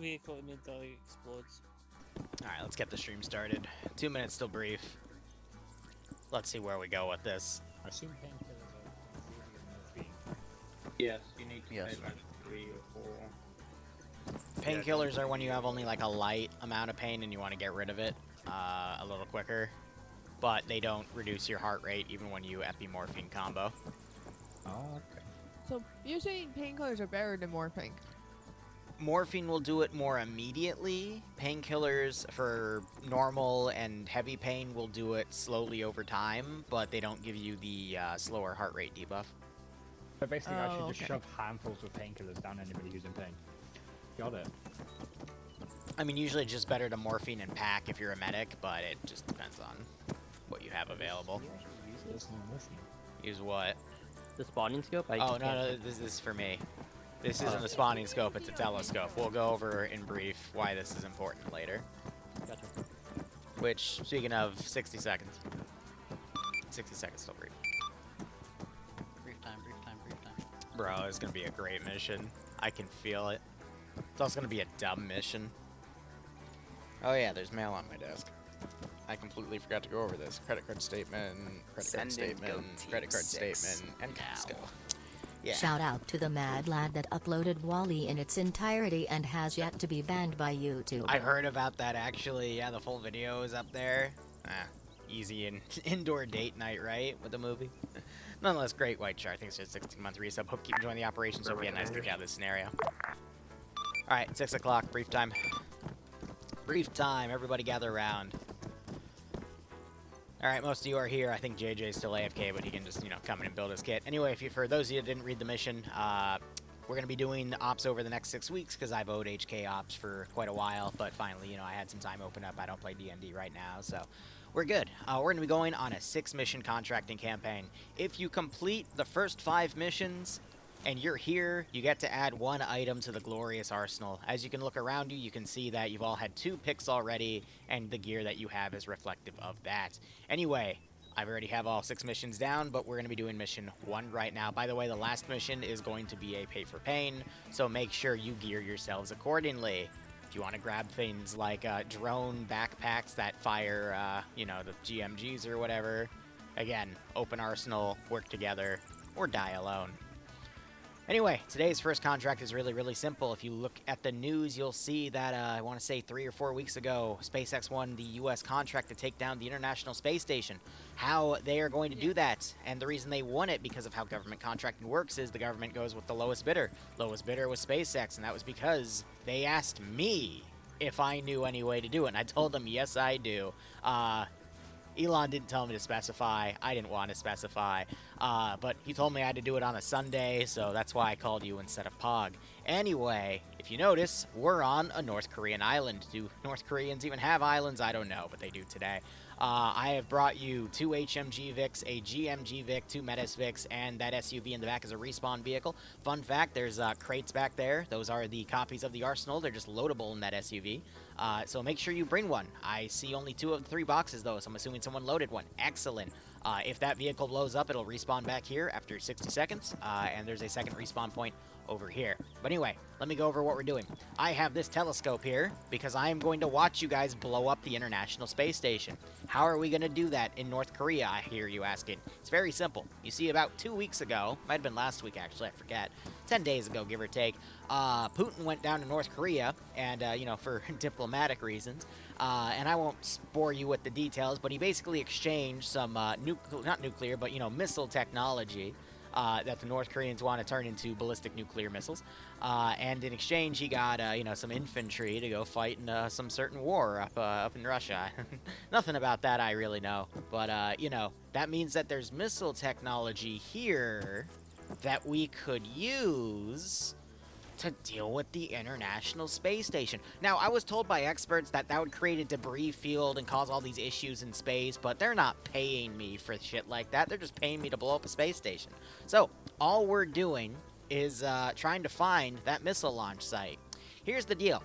vehicle immediately explodes. Alright, let's get the stream started. 2 minutes till brief. Let's see where we go with this. I assume painkillers are really morphine. Yes, you need to Yes. take like 3 or 4. Painkillers are when you have only like a light amount of pain and you want to get rid of it a little quicker. But they don't reduce your heart rate even when you epimorphine combo. Oh, okay. So you're saying painkillers are better than morphine? Morphine will do it more immediately. Painkillers for normal and heavy pain will do it slowly over time, but they don't give you the slower heart rate debuff. So basically, I should Oh, just okay. shove handfuls of painkillers down anybody who's in pain. Got it. I mean, usually it's just better to morphine and pack if you're a medic, but it just depends on what you have available. There's no morphine. Use what? The spawning scope? Oh, no, this is for me. This isn't a spawning scope, it's a telescope. We'll go over in brief why this is important later. Gotcha. Which, speaking of, 60 seconds. 60 seconds till brief. Brief time, brief time, brief time. Bro, it's gonna be a great mission. I can feel it. It's also gonna be a dumb mission. Oh yeah, there's mail on my desk. I completely forgot to go over this. Credit card statement, credit card statement, credit card statement, and Costco. Yeah. Shout out to the mad lad that uploaded Wally in its entirety and has yet to be banned by YouTube. I heard about that actually. Yeah, the full video is up there. Easy indoor date night, right? With the movie. Nonetheless, great white shark. Thanks for the 16-month resub. Hope you keep enjoying the operation. So we had a nice kick out of this scenario. Alright, 6 o'clock. Brief time. Brief time. Everybody gather around. Alright, most of you are here. I think JJ's still AFK, but he can just, come in and build his kit. Anyway, for those of you that didn't read the mission, we're going to be doing ops over the next 6 weeks because I've owed HK ops for quite a while, but finally, I had some time open up. I don't play D&D right now, so we're good. We're going to be going on a 6-mission contracting campaign. If you complete the first 5 missions and you're here, you get to add 1 item to the glorious arsenal. As you can look around you, you can see that you've all had 2 picks already, and the gear that you have is reflective of that. Anyway, I already have all 6 missions down, but we're going to be doing mission 1 right now. By the way, the last mission is going to be a pay for pain, so make sure you gear yourselves accordingly. If you want to grab things like drone backpacks that fire, the GMGs or whatever, again, open arsenal, work together, or die alone. Anyway, today's first contract is really, really simple. If you look at the news, you'll see that, I want to say 3 or 4 weeks ago, SpaceX won the U.S. contract to take down the International Space Station. How they are going to do that, and the reason they won it because of how government contracting works is the government goes with the lowest bidder. Lowest bidder was SpaceX, and that was because they asked me if I knew any way to do it, and I told them, yes, I do. Elon didn't tell me to specify. I didn't want to specify. But he told me I had to do it on a Sunday, so that's why I called you instead of Pog. Anyway, if you notice, we're on a North Korean island. Do North Koreans even have islands? I don't know, but they do today. I have brought you 2 HMG Vics, a GMG Vic, 2 Metis Vics, and that SUV in the back is a respawn vehicle. Fun fact, there's crates back there. Those are the copies of the arsenal. They're just loadable in that SUV. So make sure you bring one. I see only 2 of the 3 boxes, though, so I'm assuming someone loaded one. Excellent. If that vehicle blows up, it'll respawn back here after 60 seconds, and there's a second respawn point over here. But anyway, let me go over what we're doing. I have this telescope here because I am going to watch you guys blow up the International Space Station. How are we going to do that in North Korea, I hear you asking? It's very simple. You see, about 2 weeks ago, might have been last week actually, I forget, 10 days ago, give or take, Putin went down to North Korea, and, for diplomatic reasons, and I won't bore you with the details, but he basically exchanged some, not nuclear, but, missile technology that the North Koreans want to turn into ballistic nuclear missiles. And in exchange, he got, some infantry to go fight in some certain war up in Russia. Nothing about that I really know. But, that means that there's missile technology here that we could use to deal with the International Space Station. Now, I was told by experts that that would create a debris field and cause all these issues in space, but they're not paying me for shit like that. They're just paying me to blow up a space station. So, all we're doing is trying to find that missile launch site. Here's the deal.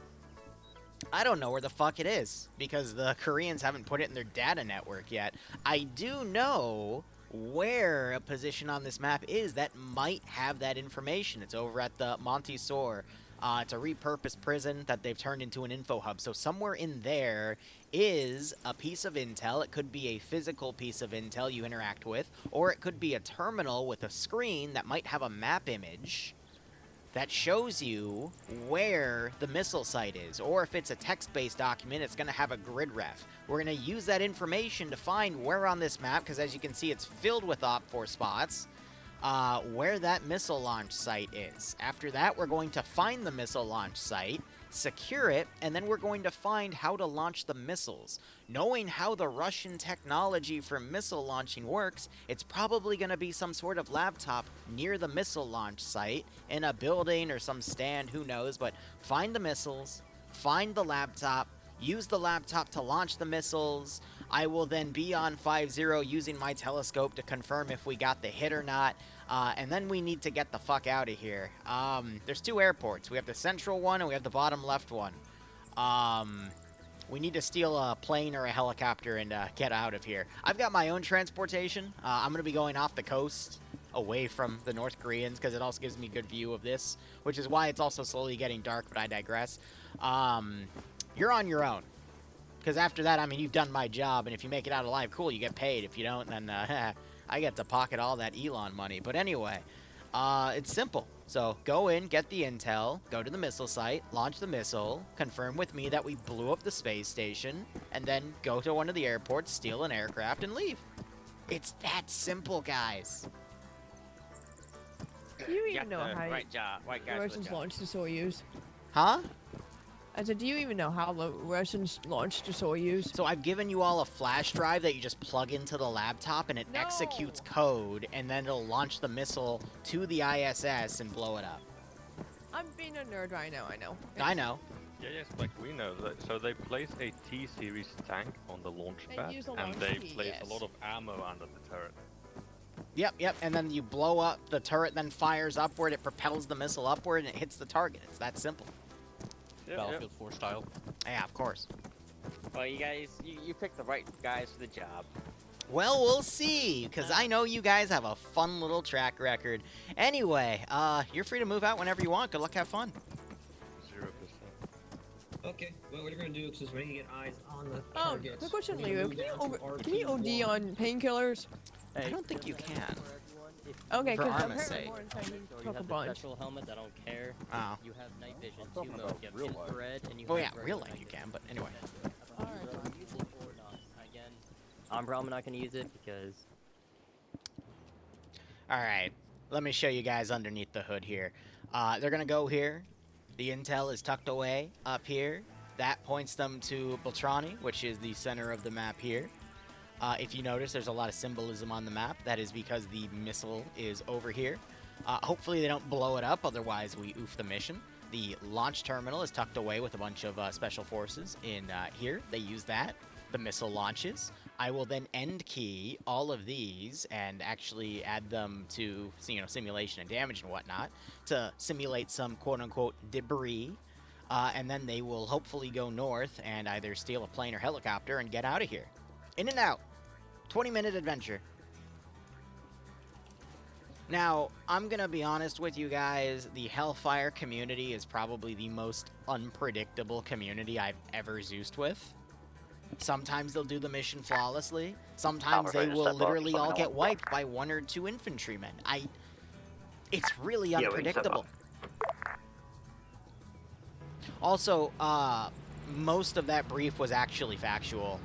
I don't know where the fuck it is, because the Koreans haven't put it in their data network yet. I do know where a position on this map is that might have that information. It's over at the Montesor It's a repurposed prison that they've turned into an info hub. So somewhere in there is a piece of intel. It could be a physical piece of intel you interact with, or it could be a terminal with a screen that might have a map image that shows you where the missile site is. Or if it's a text-based document, it's going to have a grid ref. We're going to use that information to find where on this map, because as you can see, it's filled with Op4 spots, where that missile launch site is. After that, we're going to find the missile launch site, secure it, and then we're going to find how to launch the missiles. Knowing how the Russian technology for missile launching works, it's probably going to be some sort of laptop near the missile launch site in a building or some stand, who knows, but find the missiles, find the laptop, use the laptop to launch the missiles. I will then be on 5-0 using my telescope to confirm if we got the hit or not. And then we need to get the fuck out of here. There's 2 airports. We have the central one and we have the bottom left one. We need to steal a plane or a helicopter and get out of here. I've got my own transportation. I'm going to be going off the coast away from the North Koreans because it also gives me a good view of this, which is why it's also slowly getting dark, but I digress. You're on your own. Because after that, I mean, you've done my job, and if you make it out alive, cool, you get paid. If you don't, then I get to pocket all that Elon money. But anyway, it's simple. So go in, get the intel, go to the missile site, launch the missile, confirm with me that we blew up the space station, and then go to one of the airports, steal an aircraft, and leave. It's that simple, guys. Do you even know how right job, right the guys. Russians launched the Soyuz? Huh? I said, do you even know how the Russians launched the Soyuz? So I've given you all a flash drive that you just plug into the laptop, and it No. executes code, and then it'll launch the missile to the ISS and blow it up. I'm being a nerd right now, I know. I know. Yeah, yes, like we know that. So they place a T-series tank on the launch They pad, use a and launch they key, place yes. a lot of ammo under the turret. Yep, and then you blow up, the turret then fires upward, it propels the missile upward, and it hits the target. It's that simple. Battlefield 4 style. Yeah, of course. Well, you guys, you picked the right guys for the job. Well, we'll see, because I know you guys have a fun little track record. Anyway, you're free to move out whenever you want. Good luck, have fun. 0%. Okay, well, what we're gonna do is we're gonna get eyes on the Oh, targets. quick question, We're gonna Liru. move down to Can you OD RT1. on painkillers? I don't think you can. Okay, For because Arma's apparently sake. Lauren said he So you took a have the bunch. special helmet that don't care. Oh. You have night vision, I'm 2 talking modes. about You have real life. infrared, and you Oh have yeah, real regular life you night can, but anyway. vision. Alright. So use it or not. Again, I'm probably not going to use it because Alright, let me show you guys underneath the hood here. They're gonna go here. The intel is tucked away up here. That points them to Beltrani, which is the center of the map here. If you notice, there's a lot of symbolism on the map. That is because the missile is over here. Hopefully they don't blow it up, otherwise we oof the mission. The launch terminal is tucked away with a bunch of special forces in here. They use that. The missile launches. I will then end key all of these and actually add them to, you know, simulation and damage and whatnot to simulate some quote-unquote debris. And then they will hopefully go north and either steal a plane or helicopter and get out of here. In and out. 20-minute adventure. Now, I'm going to be honest with you guys. The Hellfire community is probably the most unpredictable community I've ever Zeused with. Sometimes they'll do the mission flawlessly. Sometimes they will literally all get wiped by 1 or 2 infantrymen. It's really unpredictable. Also, most of that brief was actually factual.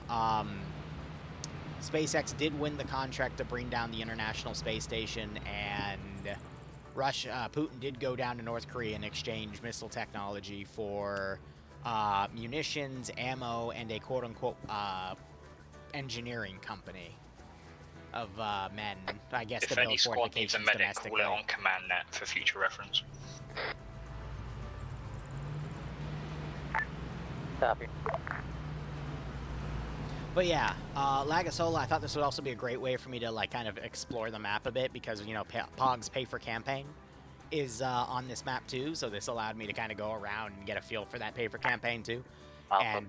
SpaceX did win the contract to bring down the International Space Station, and Putin did go down to North Korea and exchange missile technology for munitions, ammo, and a quote-unquote engineering company of men, I guess, If to any build squad needs a fortifications medic, domestically. call it on command net for future reference. Copy. But yeah, Lagasola, I thought this would also be a great way for me to like kind of explore the map a bit because, you know, Pog's Pay for Campaign is on this map too, so this allowed me to kind of go around and get a feel for that Pay for Campaign too. and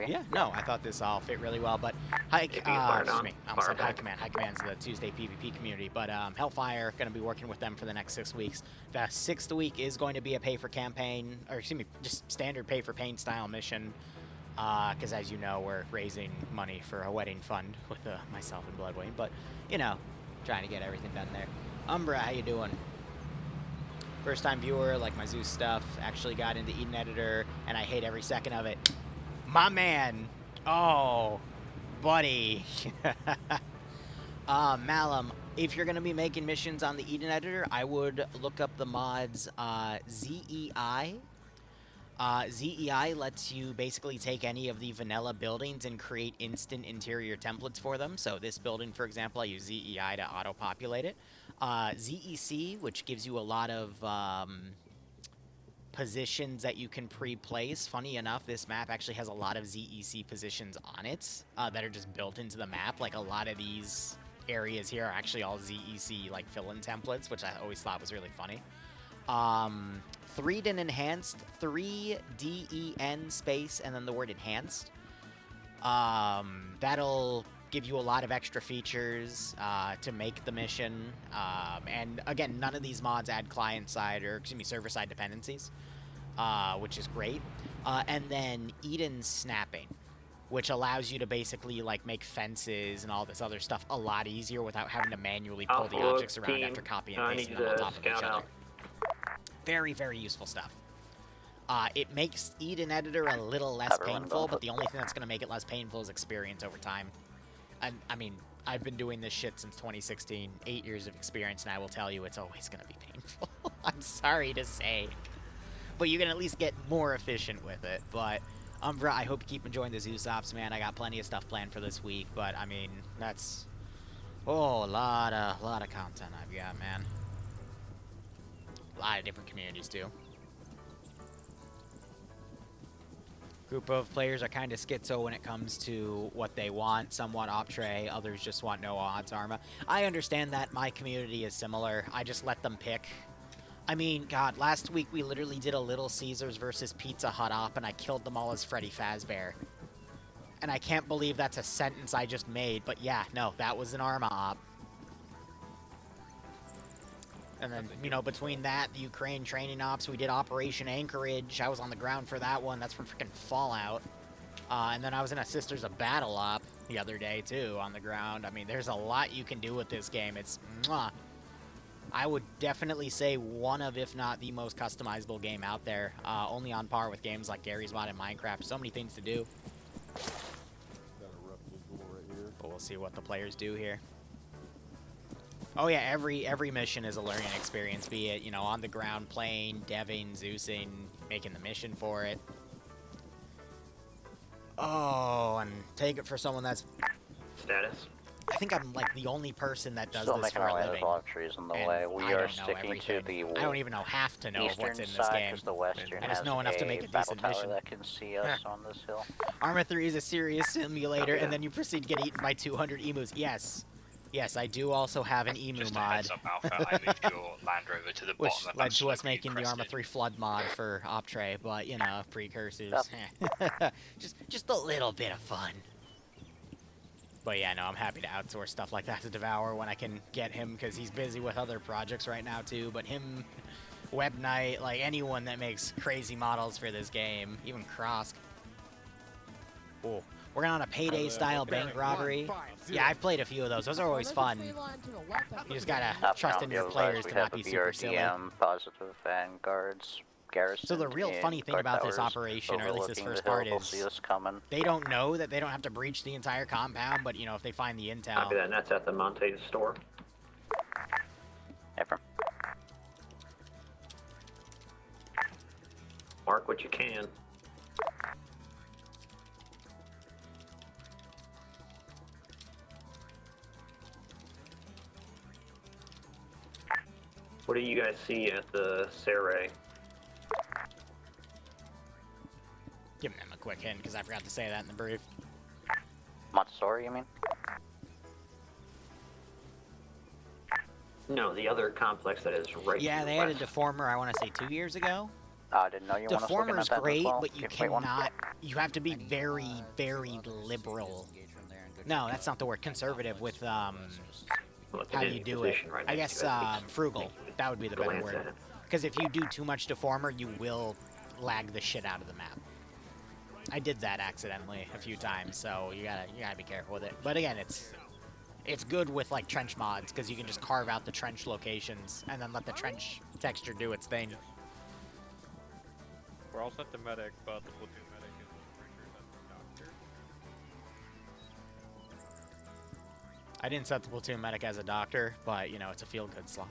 yeah, no, I thought this all fit really well. But High Command's the Tuesday PvP community, but Hellfire going to be working with them for the next 6 weeks. The 6th week is going to be a pay for campaign, or excuse me, just standard pay for pain style mission. Because as you know, we're raising money for a wedding fund with myself and Bloodwing, but you know, trying to get everything done there. Umbra, how you doing? First time viewer, like my Zeus stuff, actually got into Eden Editor, and I hate every second of it. My man! Oh, buddy. Malum, if you're going to be making missions on the Eden Editor, I would look up the mods ZEI. ZEI lets you basically take any of the vanilla buildings and create instant interior templates for them. So this building, for example, I use ZEI to auto-populate it. ZEC, which gives you a lot of positions that you can pre-place. Funny enough, this map actually has a lot of ZEC positions on it that are just built into the map. Like a lot of these areas here are actually all ZEC like fill-in templates, which I always thought was really funny. 3D and enhanced, 3DEN space, and then the word enhanced. That'll give you a lot of extra features to make the mission. And again, none of these mods add client-side, or excuse me, server-side dependencies, which is great. And then Eden snapping, which allows you to basically like make fences and all this other stuff a lot easier without having to manually pull the objects around after copy and pasting them on top of each other. Very, very useful stuff. It makes Eden Editor a little less painful, but the only thing that's going to make it less painful is experience over time. And I mean, I've been doing this shit since 2016, 8 years of experience, and I will tell you it's always going to be painful. I'm sorry to say. But you can at least get more efficient with it. But, Umbra, I hope you keep enjoying the Zeus Ops, man. I got plenty of stuff planned for this week, but, I mean, that's... Oh, a lot of content I've got, man. A lot of different communities, too. Group of players are kind of schizo when it comes to what they want. Some want Optre, others just want no odds Arma. I understand that. My community is similar. I just let them pick. I mean, God, last week we literally did a Little Caesars versus Pizza Hut op, and I killed them all as Freddy Fazbear. And I can't believe that's a sentence I just made, but yeah, no, that was an Arma op. And then, you know, between that, the Ukraine training ops, we did Operation Anchorage. I was on the ground for that one. That's from freaking Fallout. And then I was in a Sisters of Battle op the other day, too, on the ground. I mean, there's a lot you can do with this game. It's, mwah. I would definitely say one of, if not the most customizable game out there. Only on par with games like Gary's Mod and Minecraft. So many things to do. But we'll see what the players do here. Oh yeah, every mission is a learning experience, be it, you know, on the ground, playing, deving, Zeusing, making the mission for it. Oh, and take it for someone that's... Status. I think I'm, like, the only person that does Still this for a living. A lot of trees in the way. We are sticking to the I don't even know half to know what's in this game. The western I just know enough to make a decent mission. That can see us on this hill. Arma 3 is a serious simulator, and then you proceed to get eaten by 200 emus. Yes. Yes, I do also have an emu Just a mod. heads up, Alpha, I moved your Land Rover to the Which bottom. led to us making the Arma 3 Flood mod for Optre, but, you know, precursors. just a little bit of fun. But yeah, no, I'm happy to outsource stuff like that to Devour when I can get him, because he's busy with other projects right now, too. But him, Web Knight, like anyone that makes crazy models for this game, even Krosk. Oh. We're on a payday-style bank robbery. Yeah, I've played a few of those. Those are always fun. You just gotta trust in your players to not be super silly. Positive vanguards, garrison. So the real funny thing about this operation, or at least this first part, is they don't know that they don't have to breach the entire compound, but, you know, if they find the intel... Copy that, and that's at the Monte store. Affirm. Mark what you can. What do you guys see at the Saray? Giving them a quick hint, because I forgot to say that in the brief. Montessori, you mean? No, the other complex that is right. Yeah, they added Deformer, I want to say 2 years ago. I didn't know you want us looking Deformer's at that great, as well. but you If we want- cannot. You have to be very, very liberal. No, that's not the word. Conservative with how you do it. I guess frugal. That would be the better word. Because if you do too much deformer, you will lag the shit out of the map. I did that accidentally a few times, so you gotta be careful with it. But again, it's good with like trench mods because you can just carve out the trench locations and then let the trench texture do its thing. We're all set to medic, but the platoon medic is the doctor. I didn't set the platoon medic as a doctor, but you know it's a feel-good slot.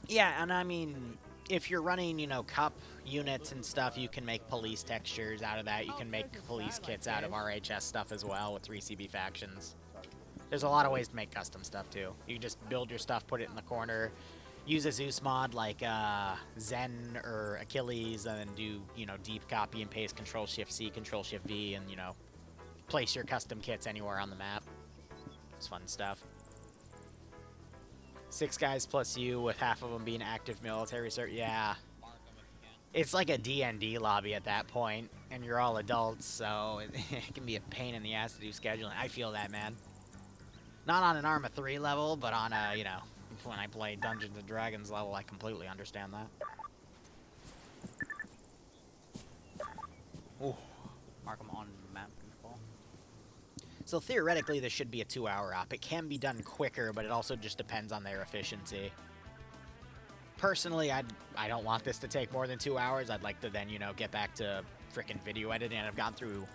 Yeah, and I mean, if you're running, you know, cup units and stuff, you can make police textures out of that. You can make police kits out of RHS stuff as well with 3CB factions. There's a lot of ways to make custom stuff too. You can just build your stuff, put it in the corner, use a Zeus mod like Zen or Achilles, and then do, you know, deep copy and paste Control-Shift-C, Control-Shift-V, and, you know, place your custom kits anywhere on the map. It's fun stuff. 6 guys plus you, with half of them being active military cert. Yeah. It's like a D&D lobby at that point, and you're all adults, so it can be a pain in the ass to do scheduling. I feel that, man. Not on an Arma 3 level, but on a, you know, when I play Dungeons & Dragons level, I completely understand that. Ooh. Mark them on map control. So theoretically, this should be a 2-hour op. It can be done quicker, but it also just depends on their efficiency. Personally, I don't want this to take more than 2 hours. I'd like to then, you know, get back to frickin' video editing. I've gone through,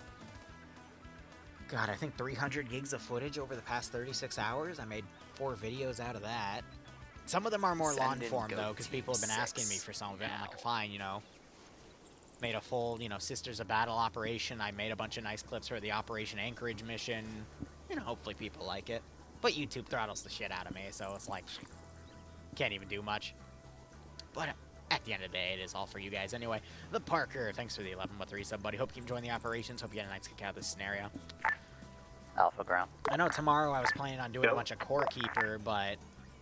God, I think 300 gigs of footage over the past 36 hours. I made 4 videos out of that. Some of them are more long form, though, because people have been asking me for some of it. I'm like, fine, you know. Made a full, you know, Sisters of Battle operation. I made a bunch of nice clips for the Operation Anchorage mission. You know, hopefully people like it. But YouTube throttles the shit out of me, so it's like, can't even do much. But at the end of the day, it is all for you guys anyway. The Parker, thanks for the 11-3 sub, buddy. Hope you enjoying the operations. Hope you get a nice kick out of this scenario. Alpha ground. I know tomorrow I was planning on doing a bunch of Core Keeper, but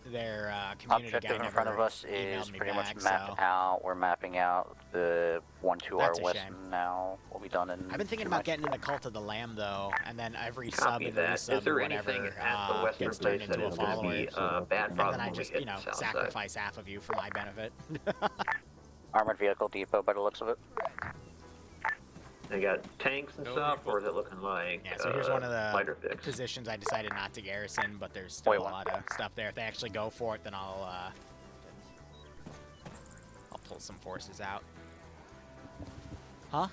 their community Objective guy in front of us is pretty much mapped out. We're mapping out the 1 to our west now. We'll be done in. I've been thinking about getting into Cult of the Lamb though, and then every sub and that. resub Is there whatever anything at the western gets turned place that into a is going to follower, be bad and problem then I when we just, hit you know, south side? sacrifice half of you for my benefit. Armored vehicle depot by the looks of it. They got tanks and stuff, or is it looking like Yeah, so here's one of the lighter fix? positions I decided not to garrison, but there's still a lot of stuff there. If they actually go for it, then I'll pull some forces out. Huh?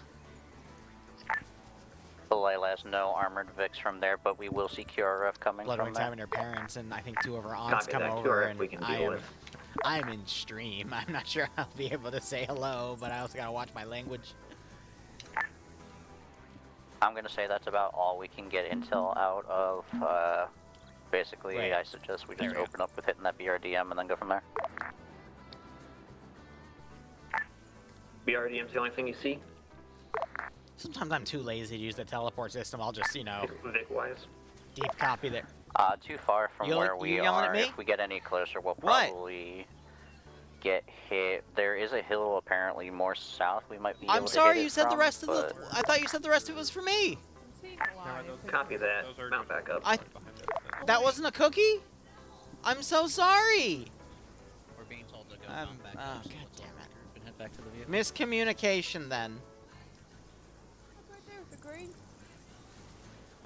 Belayla has no armored Vix from there, but we will see QRF coming from Bloodwings there. having their parents, and I think 2 of our aunts Copy come that. over, QRF and we can deal with. I'm in stream. I'm not sure I'll be able to say hello, but I also gotta watch my language. I'm gonna say that's about all we can get intel out of. Basically, Right. I suggest we just open up with hitting that BRDM and then go from there. BRDM's the only thing you see? Sometimes I'm too lazy to use the teleport system. I'll just, you know, Vic-wise? deep copy there. Too far from where we yelling at are. me? If we get any closer, we'll What? probably get hit. There is a hill apparently more south. We might be. I'm able to sorry, hit you it said the from, rest of but... the. I thought you said the rest of it was for me. Copy that. Mount back up. That wasn't a cookie. I'm so sorry. We're being told to go down back. Oh, so God let's damn all it. regroup and head back to the vehicle. Miscommunication then. Right there with the green.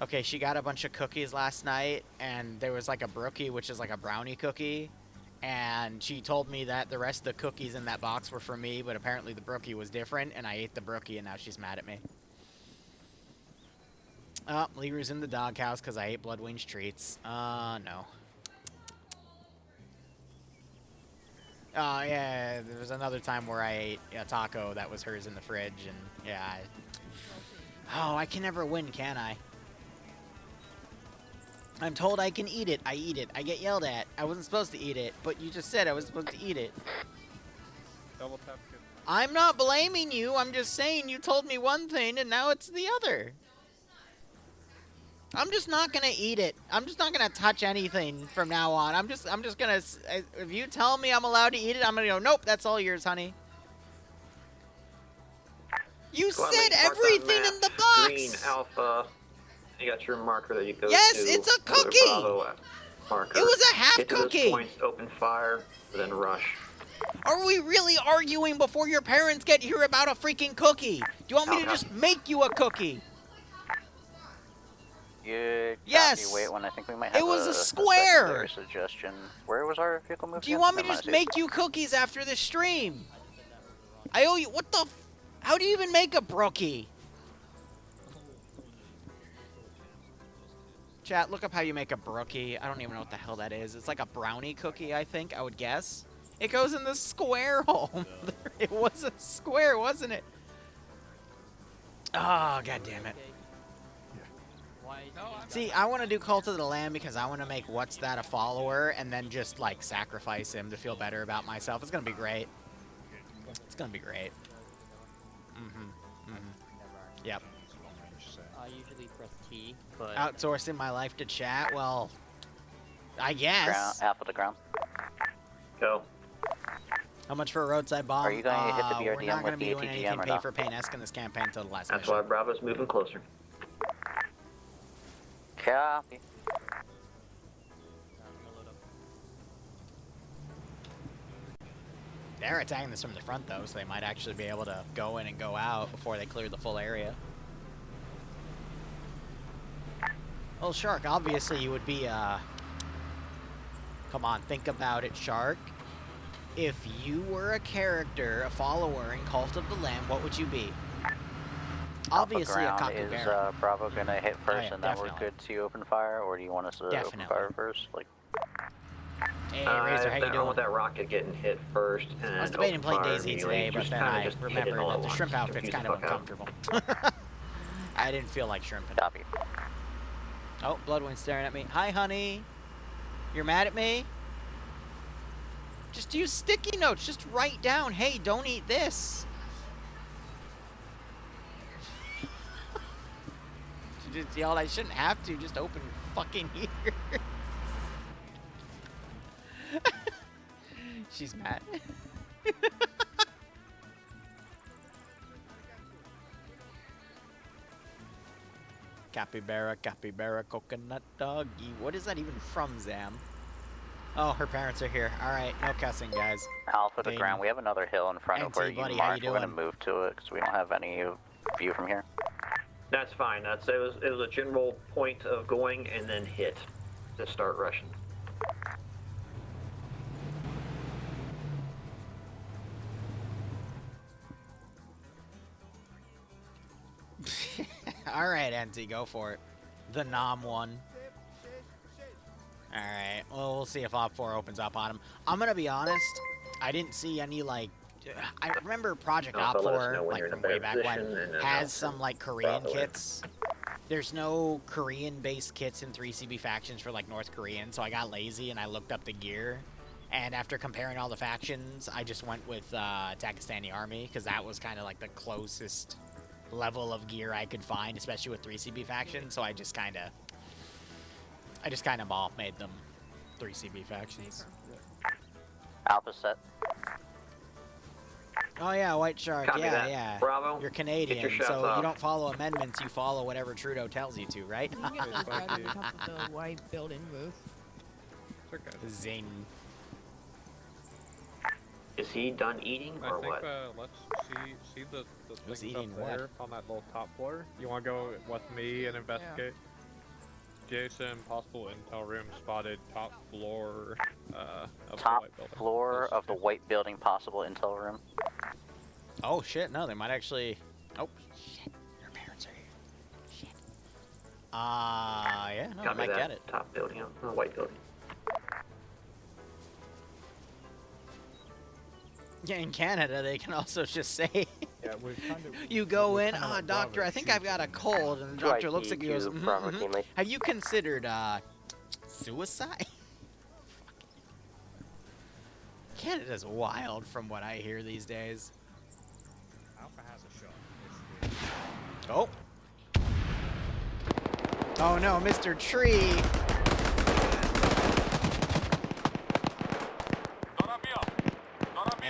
Okay, she got a bunch of cookies last night, and there was like a brookie, which is like a brownie cookie, and she told me that the rest of the cookies in that box were for me, but apparently the brookie was different, and I ate the brookie, and now she's mad at me. Oh, Liru's in the doghouse because I ate Bloodwings treats. No. Oh, yeah, there was another time where I ate a taco that was hers in the fridge, and yeah. Oh, I can never win, can I? I'm told I can eat it. I eat it. I get yelled at. I wasn't supposed to eat it, but you just said I was supposed to eat it. Double tap skip. I'm not blaming you. I'm just saying you told me one thing, and now it's the other. I'm just not gonna eat it. I'm just not gonna touch anything from now on. I'm just gonna. If you tell me I'm allowed to eat it, I'm gonna go. Nope, that's all yours, honey. You said everything in the box. Green alpha. You got your marker that you go to. Yes, it's a cookie. Marker. It was a half Get to cookie. those points, open fire, then rush. Are we really arguing before your parents get here about a freaking cookie? Do you want me to just make you a cookie? Yes. Wait, when I think we might have it was a square. Suggestion. Where was our vehicle moving? Do you want me to just make you cookies after this stream? I owe you. What the? How do you even make a brookie? Chat, look up how you make a brookie. I don't even know what the hell that is. It's like a brownie cookie, I think. I would guess. It goes in the square hole. It was a square, wasn't it? Oh, god damn it. See, I want to do Cult of the Lamb because I want to make What's That a follower and then just, like, sacrifice him to feel better about myself. It's going to be great. It's going to be great. Yep. I usually press T, but... Outsourcing my life to chat? Well, I guess. Ground, alpha to ground. Go. How much for a roadside bomb? Are you going to hit the We're BRDM not going to with be the doing ATGM anything or pay not? for pain-esque in this campaign until the last That's mission. why Bravo's moving closer. Copy. They're attacking this from the front, though, so they might actually be able to go in and go out before they clear the full area. Well, Shark, obviously you would be, Come on, think about it, Shark. If you were a character, a follower in Cult of the Lamb, what would you be? Obviously a capybara. Is Bravo gonna hit first yeah, and then we're good to open fire, or do you want us to open fire first? Like, hey, Razor, how you I doing? want that rocket getting hit first. And I was debating playing DayZ today, but then I just remembered that the shrimp outfit's kind of uncomfortable. I didn't feel like shrimping. Copy. Oh, Bloodwind staring at me. Hi, honey. You're mad at me? Just use sticky notes. Just write down, hey, don't eat this. Just yell, I shouldn't have to. Just open fucking ears. She's mad. Capybara, capybara, coconut doggy. What is that even from, Zam? Oh, her parents are here. Alright, no cussing, guys. Alpha to ground. We have another hill in front of where you marked. We're going to move to it because we don't have any view from here. That's fine. It was a general point of going and then hit to start rushing. Alright, NT, go for it. The Nom one. Alright, well, we'll see if Op 4 opens up on him. I'm gonna be honest, I didn't see any, like... I remember Project Op 4, like, from way back when, has some, like, Korean kits. There's no Korean-based kits in 3CB factions for, like, North Korean, so I got lazy and I looked up the gear. And after comparing all the factions, I just went with Pakistani Army, because that was kind of, like, the closest level of gear I could find, especially with 3CB factions, so I just kind of made them 3CB factions. Alpha set. Oh yeah, White Shark, Copy yeah, that. yeah. Bravo. You're Canadian, Get your so shots you off. don't follow amendments, you follow whatever Trudeau tells you to, right? You get this guy to the top of the white building booth. Zing. Is he done eating or what? Let's see the Who's things eating up there on that little top floor. You want to go with me and investigate? Jason, possible intel room spotted top floor of the white building. Floor of the white building, possible intel room. Oh shit, no, they might actually... Oh, shit, your parents are here. Shit. Yeah, no, I Copy might that. get it. Top building, white building. Yeah, in Canada, they can also just say... Yeah, we're kind of... You go in, doctor, I think I've got a cold, and the doctor looks at you and goes, have you considered, suicide? Canada's wild from what I hear these days. Alpha has a shot. Oh. Oh no, Mr. Tree!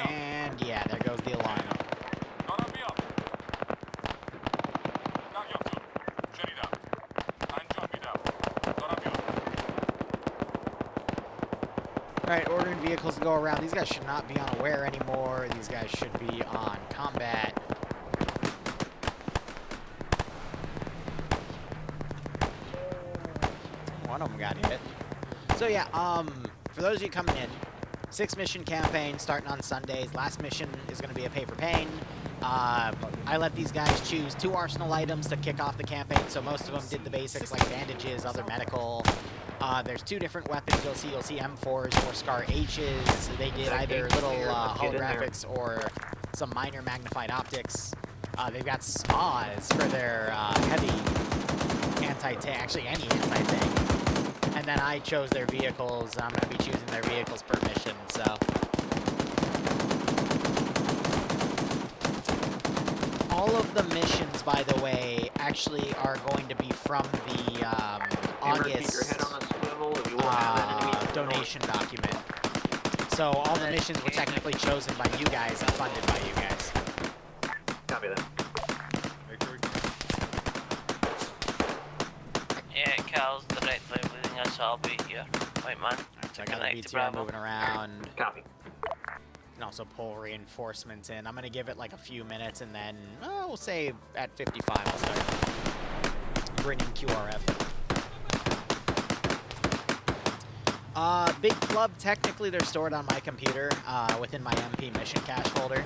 And yeah, there goes the alarm. Alright, ordering vehicles to go around. These guys should not be unaware anymore. These guys should be on combat. One of them got hit. So yeah, for those of you coming in, 6-mission campaign starting on Sundays. Last mission is going to be a pay for pain. I let these guys choose 2 arsenal items to kick off the campaign, so most of them did the basics like bandages, other medical. There's 2 different weapons you'll see M4s or Scar H's. They did either little holographics or some minor magnified optics. They've got SMAs for their heavy anti-tank, actually any anti-tank. And then I chose their vehicles. I'm going to be choosing their vehicles per mission, so. All of the missions, by the way, actually are going to be from the August donation document. So all the missions were technically chosen by you guys and funded by you guys. Copy that. Yeah, Cal's the right way leading us. I'll be here. Wait, man. So I got the BTR moving around. Copy. Can also pull reinforcements in. I'm going to give it like a few minutes and then, we'll say at 55 I'll start bringing QRF. Big Club, technically they're stored on my computer within my MP mission cache folder.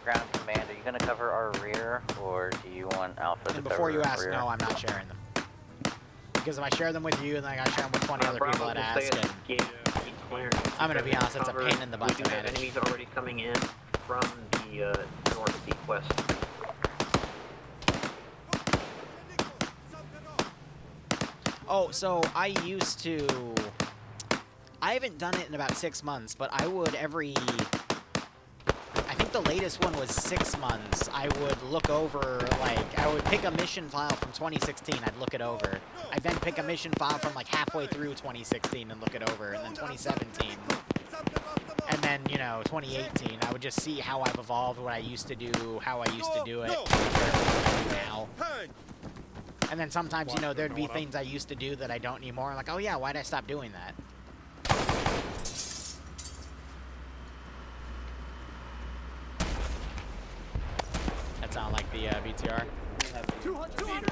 Ground Command, are you going to cover our rear, or do you want Alpha to cover And before you ask, rear? no, I'm not sharing them. Because if I share them with you, then I gotta share them with 20 other people that ask, and I'm gonna be honest, it's a pain in the butt to We do have manage. enemies already coming in from the northeast. Oh, so I haven't done it in about 6 months, but I would I think the latest one was 6 months. I would look over, like, I would pick a mission file from 2016, I'd look it over. I'd then pick a mission file from, like, halfway through 2016 and look it over, and then 2017. And then, you know, 2018, I would just see how I've evolved, what I used to do, how I used to do it, now. And then sometimes, you know, there'd be things I used to do that I don't anymore. I'm like, oh yeah, why'd I stop doing that? That sound like the BTR. 200 meters!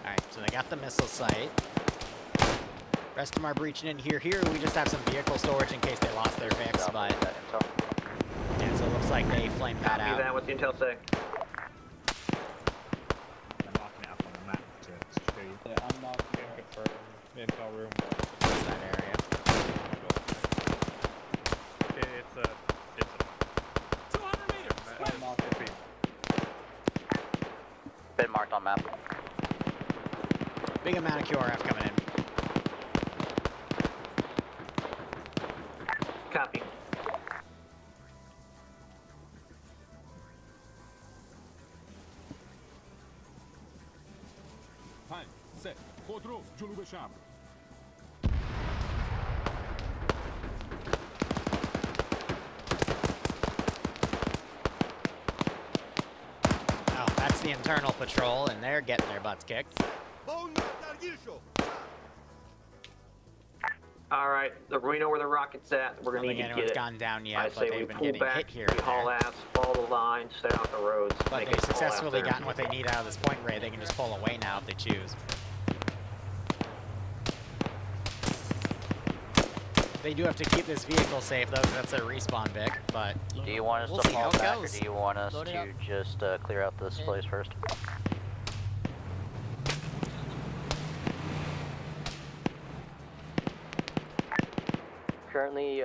Alright, so they got the missile site. Rest of them are breaching in here. Here, we just have some vehicle storage in case they lost their fix, but... Yeah, so it looks like they flamed that out. That, what's the intel say? I'm marking it up on the map to show you. Yeah, I'm not going to confirm intel room. What's that area? It's a 200 meters. I'm not going Been marked on map. Big amount of QRF coming in. Copy. Oh, that's the internal patrol, and they're getting their butts kicked. Alright, we know where the rocket's at. We're gonna need to get it. Gone down yet, I but say we they've been pull getting back, hit here we and haul there. ass, follow the line, stay off the roads. But make they've us haul ass successfully there. gotten what they need out of this point raid. They can just pull away now if they choose. They do have to keep this vehicle safe, though, 'cause that's a respawn Vic, but... Do you want us we'll to see fall how it back, or goes. do you want us Load it to up. just clear out this place first? Currently,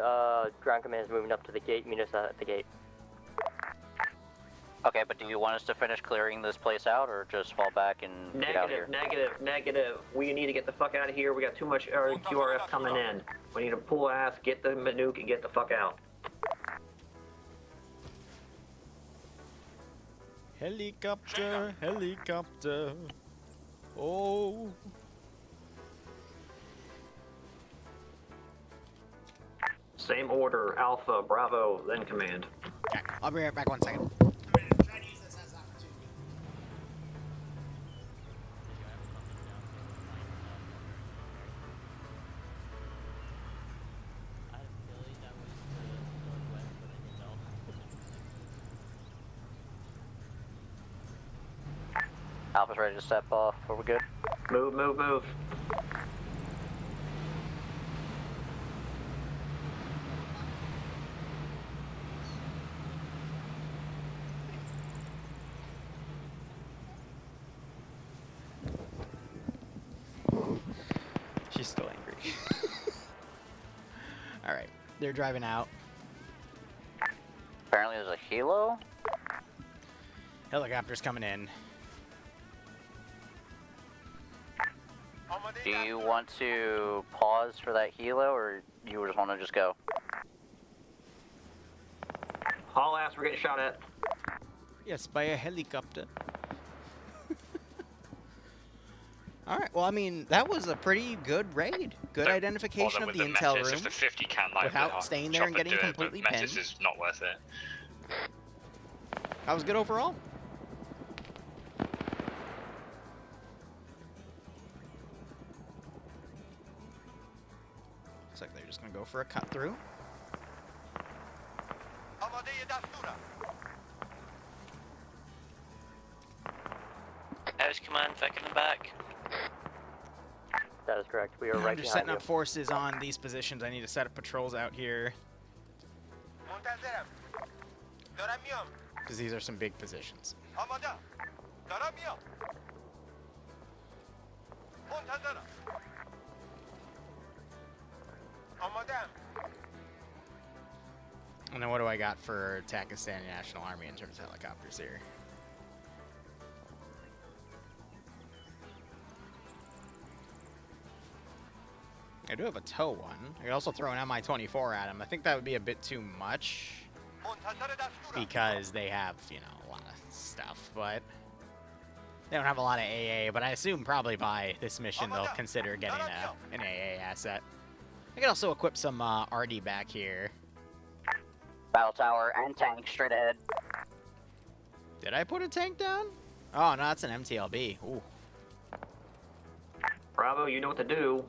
ground command is moving up to the gate. Meet us at the gate. Okay, but do you want us to finish clearing this place out, or just fall back and get out here? Negative. We need to get the fuck out of here. We got too much QRF coming in. We need to pull ass, get the nuke, and get the fuck out. Helicopter, helicopter. Oh. Same order, Alpha, Bravo, then Command. Okay, I'll be right back 1 second. Alpha's ready to step off. Are we good? Move, move, move. She's still angry. Alright, they're driving out. Apparently there's a helo. Helicopter's coming in. Do you want to pause for that helo, or you just want to just go? Haul ass, we're getting shot at. Yes, by a helicopter. Alright, well, I mean, that was a pretty good raid. Good identification of the intel room. If the 50 can like without staying there and getting completely pinned. Metis is not worth it. That was good overall. Looks like they're just gonna go for a cut through. House command, back in the back. That is correct. We are I'm right just behind setting up forces on these positions. I need to set up patrols out here. Because these are some big positions. And then what do I got for Pakistani National Army in terms of helicopters here? I do have a tow one. I could also throw an Mi-24 at him. I think that would be a bit too much because they have, you know, a lot of stuff, but they don't have a lot of AA, but I assume probably by this mission they'll consider getting an AA asset. I could also equip some RD back here. Battle tower and tank straight ahead. Did I put a tank down? Oh, no, that's an MTLB. Ooh. Bravo, you know what to do.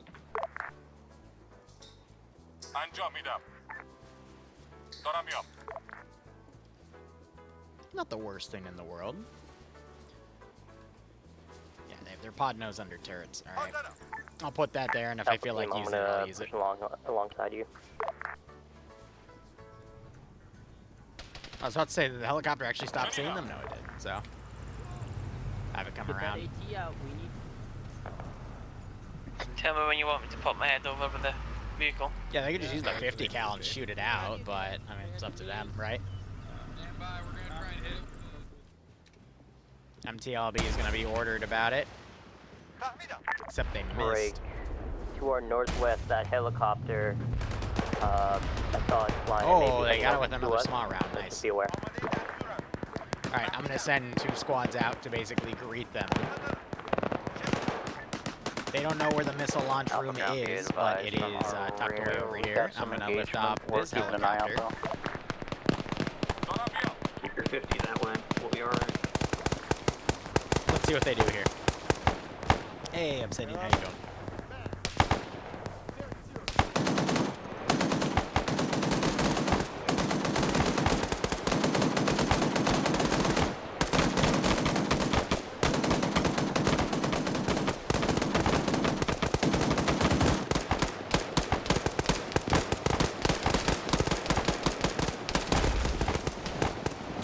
Not the worst thing in the world. Yeah, they have their pod nose under turrets. All right. I'll put that there, and if I feel like using it, I'll use it. Alongside you. I was about to say that the helicopter actually stopped seeing them. No, it didn't. So have it come around. Tell me when you want me to pop my head over with the vehicle. Yeah, they could just use the 50 cal and shoot it out, but I mean, it's up to them, right? MTLB is going to be ordered about it. Except they missed. Break. To our northwest, that helicopter. I saw it flying. Oh, they got it with another small round. Nice. Be aware. Alright, I'm going to send 2 squads out to basically greet them. They don't know where the missile launch room is, but it is tucked away over here. I'm going to lift off this helicopter. Keep your 50 that way. We'll be alright. Let's see what they do here. Hey, Obsidian, how you doing?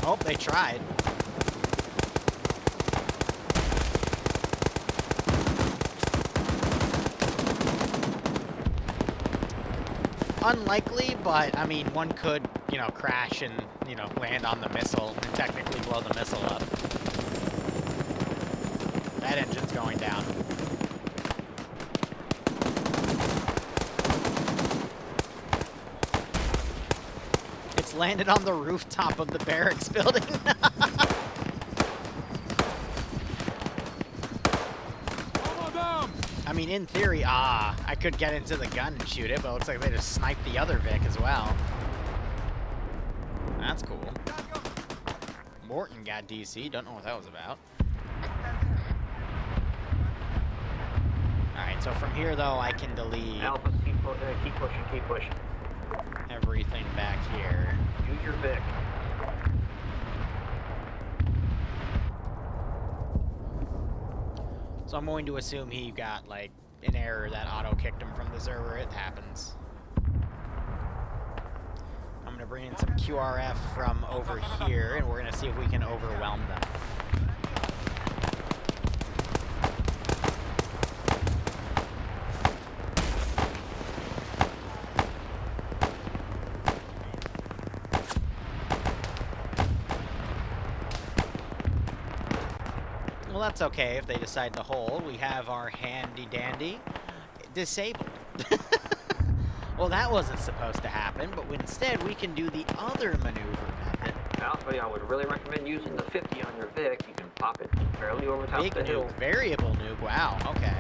Oh, they tried. Unlikely, but I mean, one could, you know, crash and, you know, land on the missile and technically blow the missile up. That engine's going down. It's landed on the rooftop of the barracks building. mean, in theory, I could get into the gun and shoot it, but it looks like they just sniped the other Vic as well. That's cool. Morton got DC. Don't know what that was about. Alright, so from here, though, I can delete Alpha, keep pushing, keep pushing. everything back here. Use your Vic. So I'm going to assume he got, like, an error that auto-kicked him from the server. It happens. I'm going to bring in some QRF from over here, and we're going to see if we can overwhelm them. Well, that's okay if they decide to hold. We have our handy-dandy disabled. Well, that wasn't supposed to happen, but instead we can do the other maneuver method. Alpha, I would really recommend using the 50 on your Vic. You can pop it fairly over top Big the hill. nuke, variable nuke, wow, okay.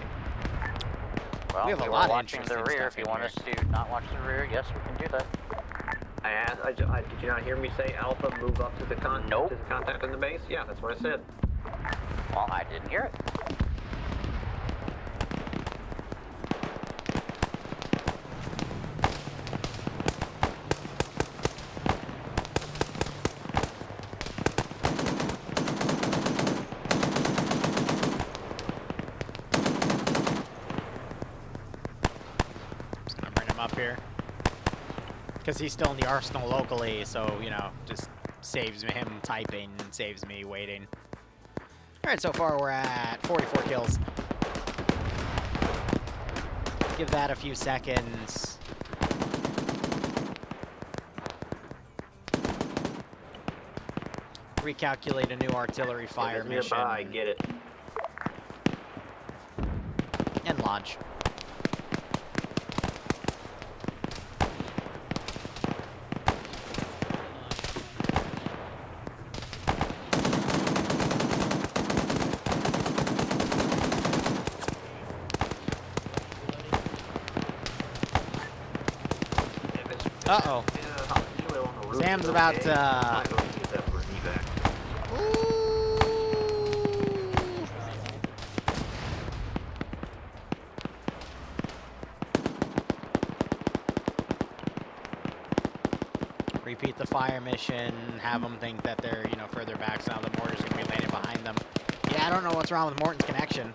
Well, We have a you lot are of watching the interesting rear. stuff If you in want here. us to not watch the rear, yes, we can do that. Did you not hear me say Alpha move up to the Nope. to the contact in the base? Yeah, that's what I said. Well, I didn't hear it. Just gonna bring him up here. Because he's still in the arsenal locally, so, you know, just saves him typing and saves me waiting. Alright, so far we're at 44 kills. Give that a few seconds. Recalculate a new artillery fire mission. Nearby, get it. And launch. Uh-oh. Sam's about to... Repeat the fire mission, have them think that they're, you know, further back, so now the mortar's gonna be landing behind them. Yeah, I don't know what's wrong with Morton's connection.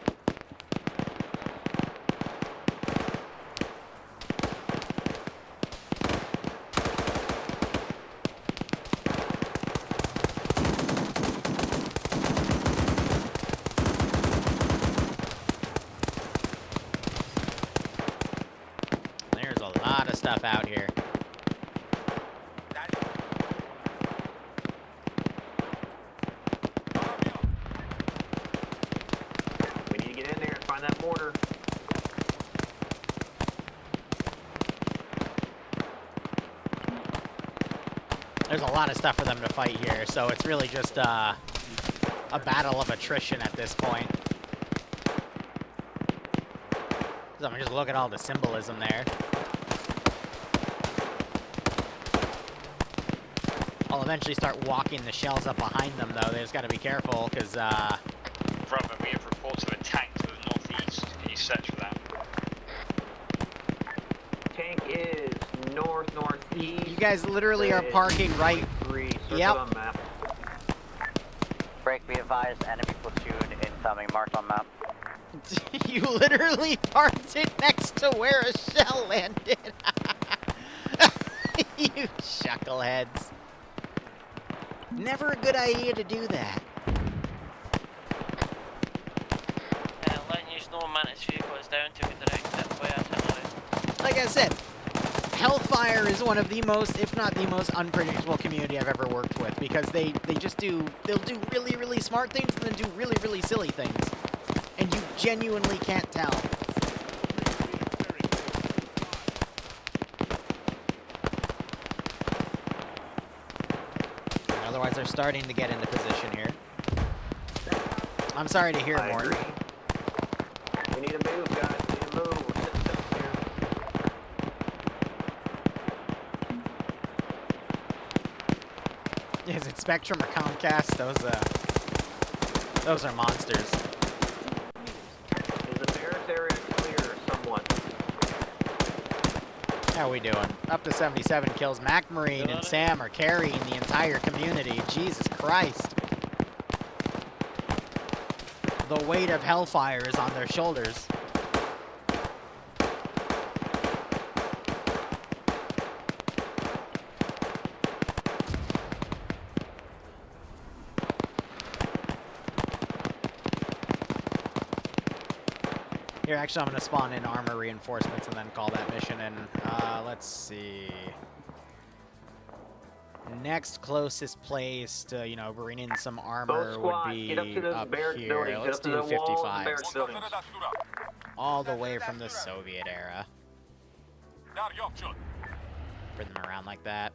There's a lot of stuff out here. We need to get in there and find that mortar. There's a lot of stuff for them to fight here, so it's really just a battle of attrition at this point. So I mean, just look at all the symbolism there. I'll eventually start walking the shells up behind them, though. They just got to be careful, because Brother, we have reports of a tank to the northeast. Can you search for that? Tank is northeast. you guys literally are parking right... Yep. On map. Break, be advised, enemy platoon incoming, marked on map. You literally parked it next to where a shell landed. You chuckleheads. Never a good idea to do that. Letting you know Mantis vehicle is down to a direct hit by artillery. Like I said, Hellfire is one of the most, if not the most unpredictable community I've ever worked with, because they'll do really, really smart things and then do really, really silly things. And you genuinely can't tell. Otherwise, they're starting to get into position here. I'm sorry to hear, Morton. We need to move, guys. Is it Spectrum or Comcast? Those are monsters. Is the barracks area clear somewhat? How are we doing? Up to 77 kills. Mac Marine and Sam are carrying the entire community. Jesus Christ. The weight of Hellfire is on their shoulders. Here, actually, I'm going to spawn in armor reinforcements and then call that mission in. Let's see. Next closest place to, you know, bring in some armor would be get up to those barracks here. buildings. Let's Get up to do the walls of 55s. barracks buildings. All the way from the Soviet era. Bring them around like that.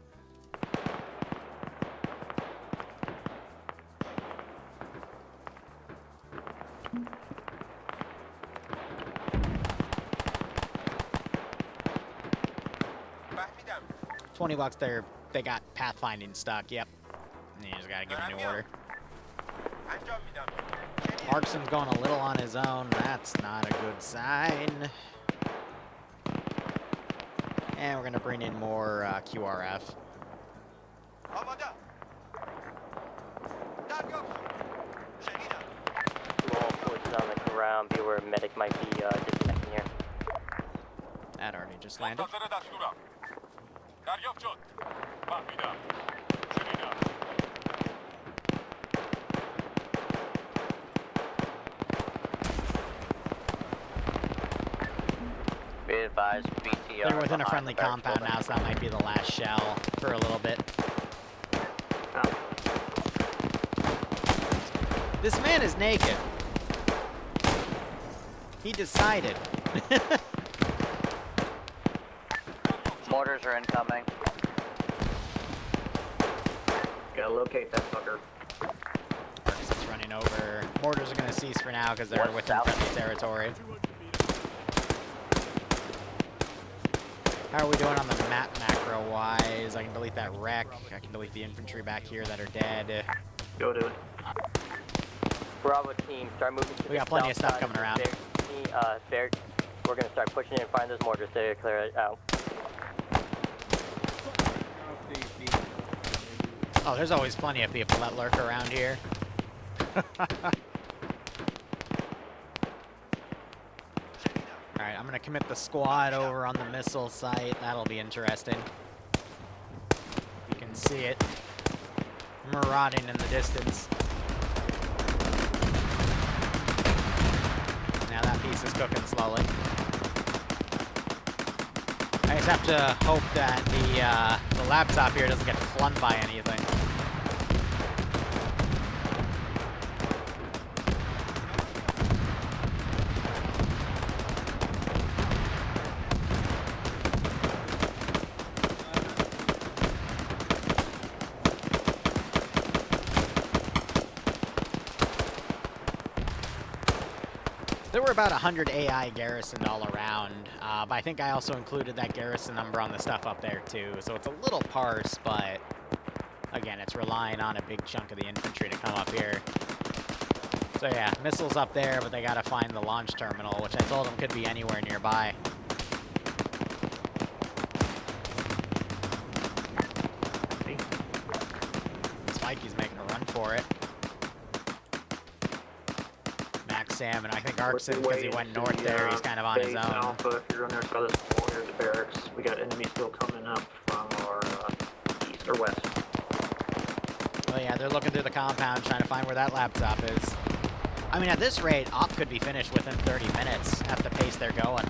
$20 there. They got pathfinding stuck. Yep. And you just gotta give a new order. Markson's going a little on his own. That's not a good sign. And we're gonna bring in more QRF. All forces on the ground. Be aware a medic might be disconnecting here. That already just landed. Be advised, BTR. They're within a friendly compound now, so that might be the last shell for a little bit. This man is naked. He decided. Mortars are incoming. Gotta locate that fucker. It's running over. Mortars are gonna cease for now because they're within friendly territory. How are we doing on the map macro-wise? I can delete that wreck. I can delete the infantry back here that are dead. Go do it. Bravo team, start moving to We got plenty of stuff coming around. We're gonna start pushing in and find those mortars to clear it out. Oh, there's always plenty of people that lurk around here. Alright, I'm gonna commit the squad over on the missile site. That'll be interesting. You can see it marauding in the distance. Now that piece is cooking slowly. I just have to hope that the laptop here doesn't get flung by anything. There were about 100 AI garrisoned all around, but I think I also included that garrison number on the stuff up there too, so it's a little parse, but again, it's relying on a big chunk of the infantry to come up here. So yeah, missiles up there, but they gotta find the launch terminal, which I told them could be anywhere nearby. Mikey's making a run for it. Sam, and I think Arkson, because he went north there, he's kind of on his own. Alpha, if you're on the other side of this wall here at the barracks, we got enemies still coming up from our east or west. Oh yeah, they're looking through the compound, trying to find where that laptop is. I mean, at this rate, op could be finished within 30 minutes at the pace they're going.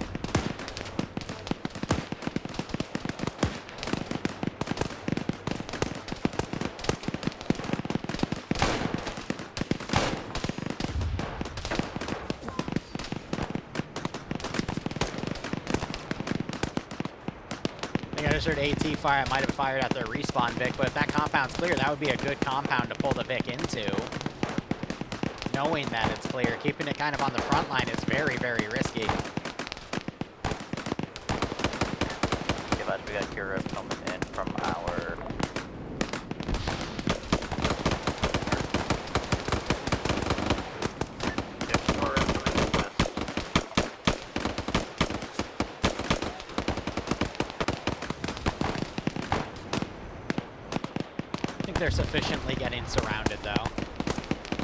I just heard AT fire. I might have fired at their respawn Vic, but if that compound's clear, that would be a good compound to pull the Vic into. Knowing that it's clear, keeping it kind of on the front line is very, very risky. Give us, we got Europe coming in from our they're sufficiently getting surrounded, though.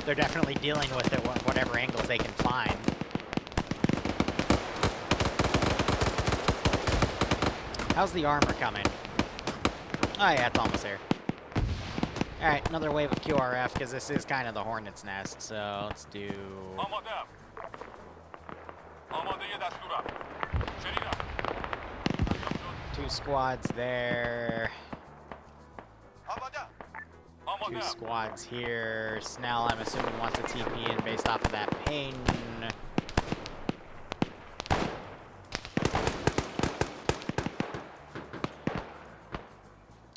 They're definitely dealing with it whatever angles they can find. How's the armor coming? Oh yeah, it's almost here. Alright, another wave of QRF, because this is kind of the Hornet's Nest, so let's do... 2 squads there. 2 squads here. Snell, I'm assuming, wants a TP in based off of that ping.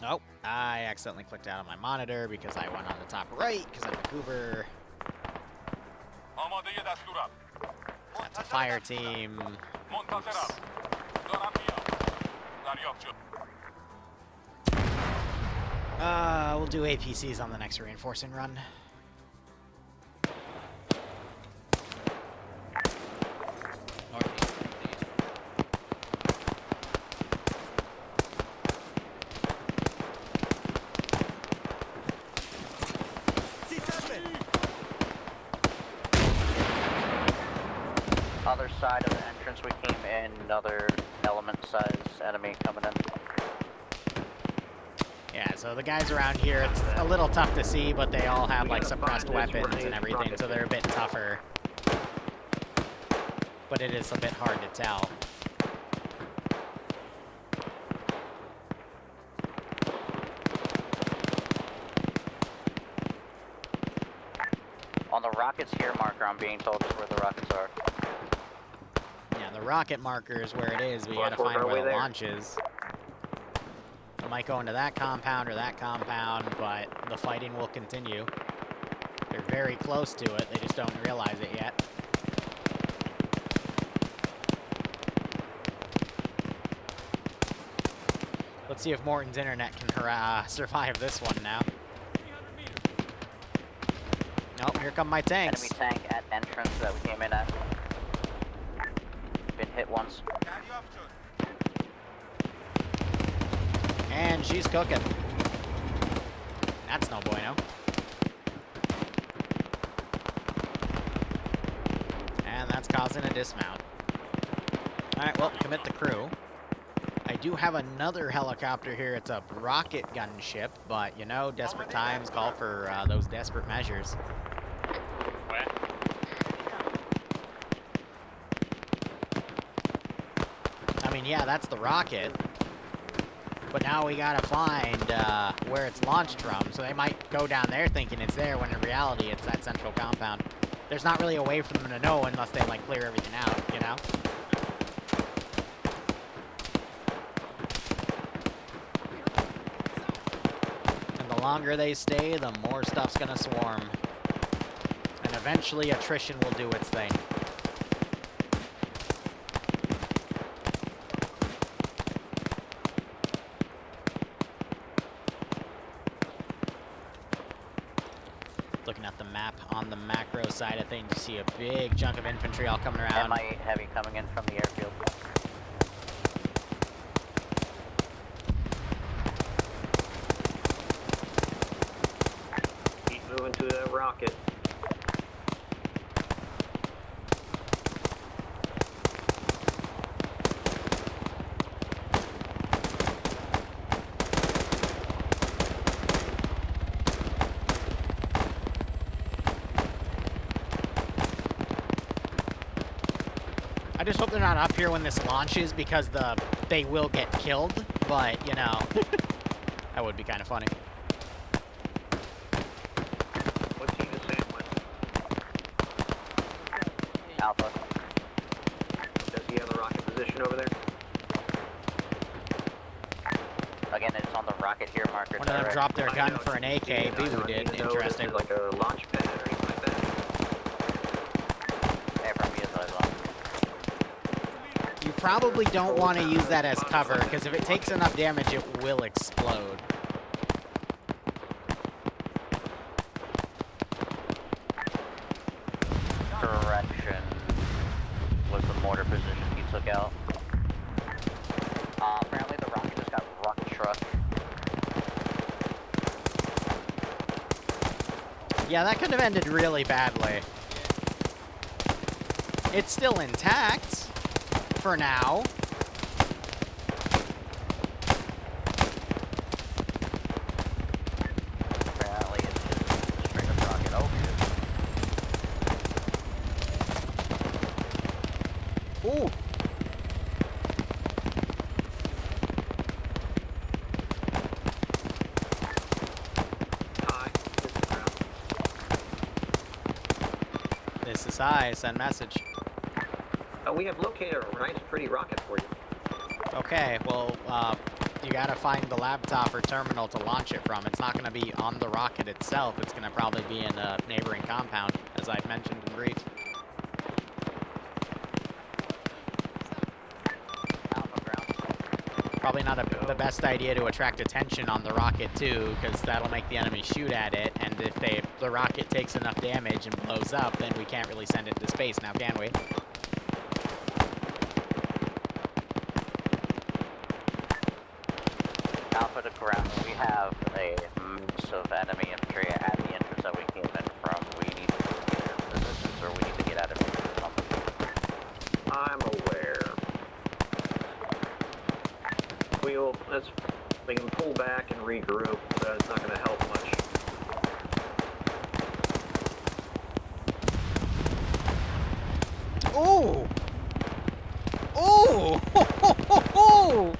Oh, I accidentally clicked out on my monitor because I went on the top right because I'm a goober. That's a fire team. Oops. We'll do APCs on the next reinforcing run. Other side of the entrance we came in, another element size enemy coming in. Yeah, so the guys around here, it's a little tough to see, but they all have like suppressed weapons and everything, so they're a bit tougher. But it is a bit hard to tell. On the rockets here marker, I'm being told is where the rockets are. Yeah, the rocket marker is where it is, but you gotta find where the launch is. It might go into that compound or that compound, but the fighting will continue. They're very close to it, they just don't realize it yet. Let's see if Morton's internet can survive this one now. Nope, here come my tanks. Enemy tank at entrance that we came in at. Been hit once. And she's cooking. That's no bueno. And that's causing a dismount. Alright, well, commit the crew. I do have another helicopter here. It's a rocket gunship, but, you know, desperate times call for those desperate measures. Where? I mean, yeah, that's the rocket. But now we gotta find where it's launched from. So they might go down there thinking it's there, when in reality it's that central compound. There's not really a way for them to know unless they, like, clear everything out, you know? And the longer they stay, the more stuff's gonna swarm. And eventually attrition will do its thing. Looking at the map on the macro side of things, you see a big chunk of infantry all coming around. MI heavy coming in from the airfield. Keep moving to that rocket. I just hope they're not up here when this launches, because they will get killed, but, you know, that would be kind of funny. What team is Sam with? Alpha. Does he have a rocket position over there? Again, it's on the rocket here marker. One of them dropped their gun for an AK. Bibu did. Interesting. Like a launch pad or anything like that. Yeah, from me as well. You probably don't want to use that as cover, because if it takes enough damage, it will explode. Correction was the mortar position he took out. Apparently the rocket just got rocket truck. Yeah, that could have ended really badly. It's still intact. For now. Apparently it's just straight up rocket. Oh, Ooh. Hi, this is Brown. This is I. Send message. We have located a nice, pretty rocket for you. Okay, well, you gotta find the laptop or terminal to launch it from. It's not gonna be on the rocket itself. It's gonna probably be in a neighboring compound, as I've mentioned in brief. Probably not the best idea to attract attention on the rocket, too, because that'll make the enemy shoot at it, and if the rocket takes enough damage and blows up, then we can't really send it to space now, can we? Alpha to ground. We have a mix of enemy infantry at the entrance that we came in from. We need to get in positions, or we need to get out of here. I'm aware. We can pull back and regroup, but it's not going to help much. Ooh! Ooh! Ho!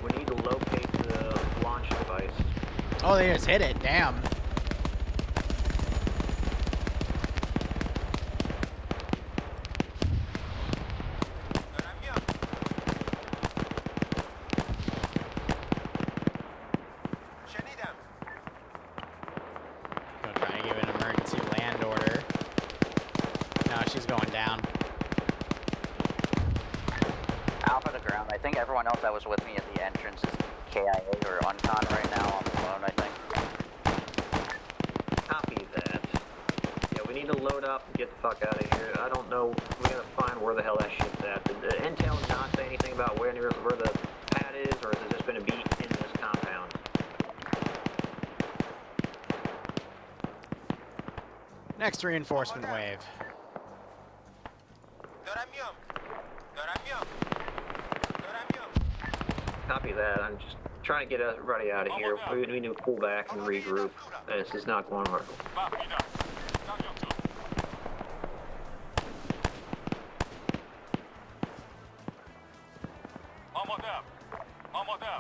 We need to locate the launch device. Oh, they just hit it. Damn. Gonna try to give an emergency land order. No, she's going down. Alpha to ground. I think everyone else that was with me at the entrance is KIA or uncon right now. I'm alone, I think. Copy that. Yeah, we need to load up and get the fuck out of here. I don't know. We gotta find where the hell that shit's at. Did the intel not say anything about where the pad is, or has it just been a beat in this compound? Next reinforcement wave. Copy that. I'm just trying to get everybody out of here. We need to pull back and regroup. This is not going to work.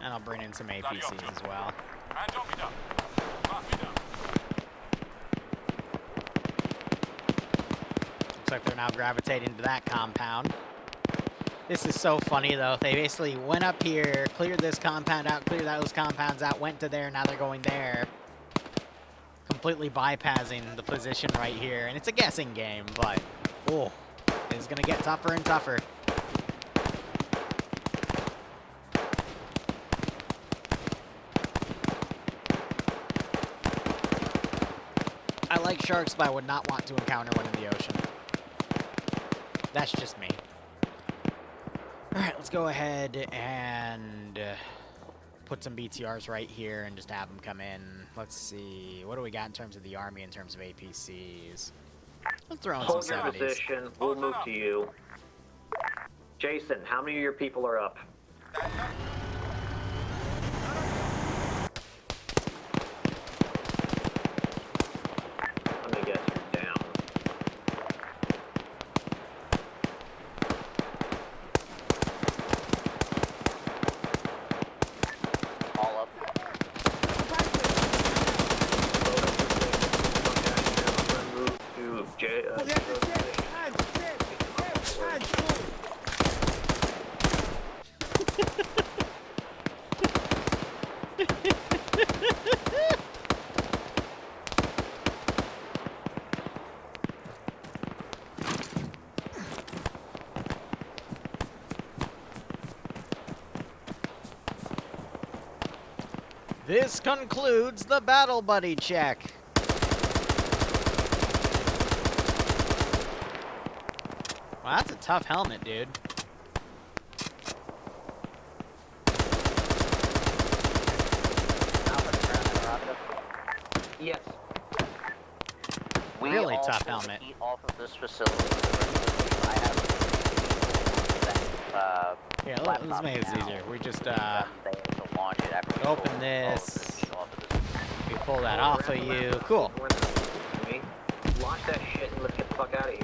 And I'll bring in some APCs as well. Looks like they're now gravitating to that compound. This is so funny, though. They basically went up here, cleared this compound out, cleared those compounds out, went to there, now they're going there. Completely bypassing the position right here. And it's a guessing game, but, oh, it's going to get tougher and tougher. I like sharks, but I would not want to encounter one in the ocean. That's just me. Alright, let's go ahead and put some BTRs right here and just have them come in. Let's see. What do we got in terms of the army, in terms of APCs? Let's throw in some 70s. Hold your position. We'll move to you. Jason, how many of your people are up? Let me guess, you're down. All up. Move to This concludes the battle buddy check. Wow, that's a tough helmet, dude. Yes. really also tough helmet. eat off of this facility. I have Yeah, let's make this easier. We just launch it after open this. We pull that off of you. Cool. Launch that shit and let's get the fuck out of here.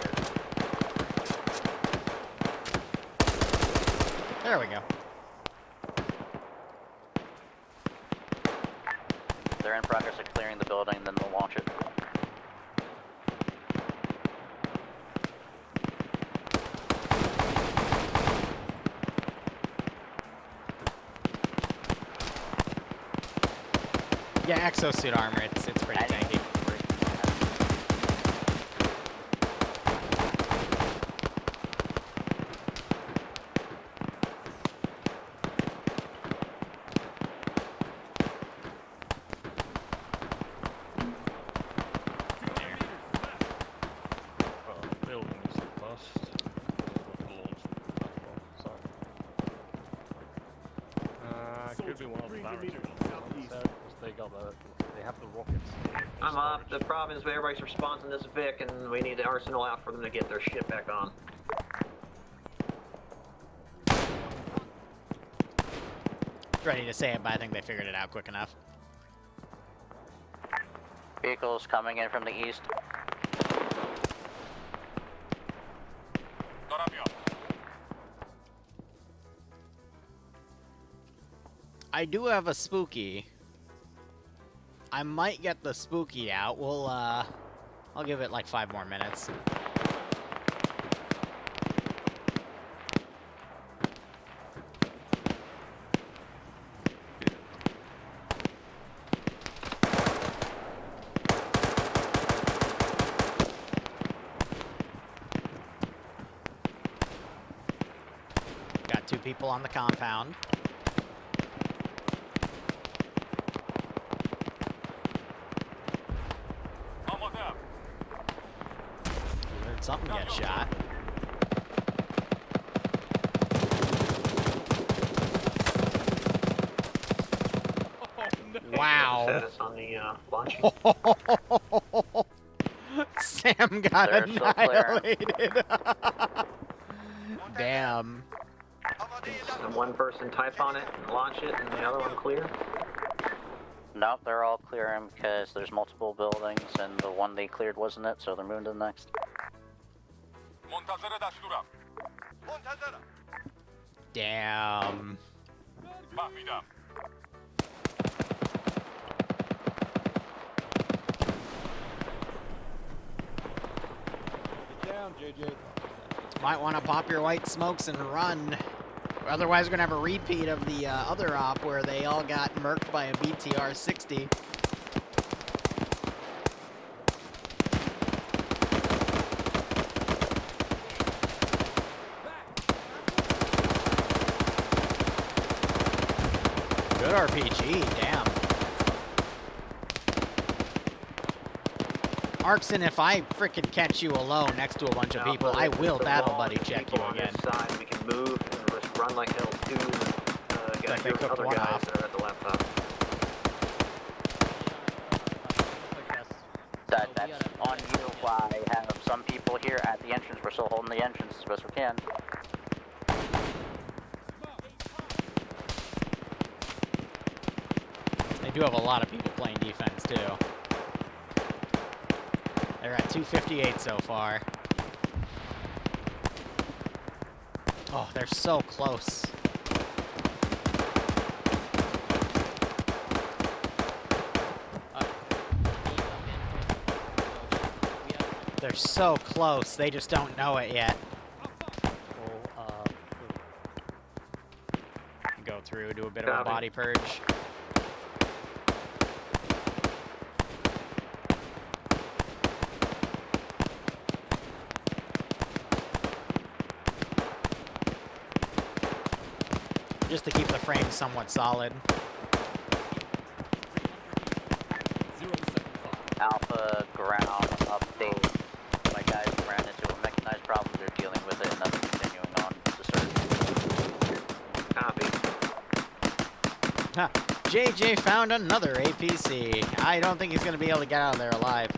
There we go. They're in progress of clearing the building, then they'll launch it. Yeah, exosuit armor. It's pretty tanky. Could be one of the barracks. They have the rockets. I'm off the province, but everybody's responding to this Vic, and we need the arsenal out for them to get their shit back on. Ready to say it, but I think they figured it out quick enough. Vehicles coming in from the east. I do have a spooky. I might get the spooky out. We'll, I'll give it like 5 more minutes. Got 2 people on the compound. Something get shot. Wow. Status on the launch. Sam got annihilated. Damn. And one person type on it and launch it, and the other one clear. Nope, they're all clearing because there's multiple buildings, and the one they cleared wasn't it, so they're moving to the next. Damn. Get down, JJ. Might want to pop your white smokes and run. Otherwise, we're going to have a repeat of the other op where they all got murked by a BTR-60. Good RPG, damn. Arkson, if I frickin' catch you alone next to a bunch of people, I will battle buddy check you again. Side, we can move and just run like hell to get they cooked other one guys off. that are at the laptop. That's on you. I have some people here at the entrance. We're still holding the entrance as best we can. They do have a lot of people playing defense, too. They're at 258 so far. Oh, they're so close. They're so close, they just don't know it yet. Go through, do a bit of a body purge. Just to keep the frame somewhat solid. Alpha ground update. My guys ran into a mechanized problem. They're dealing with it, and that's continuing on the search. Copy. Huh. JJ found another APC. I don't think he's going to be able to get out of there alive.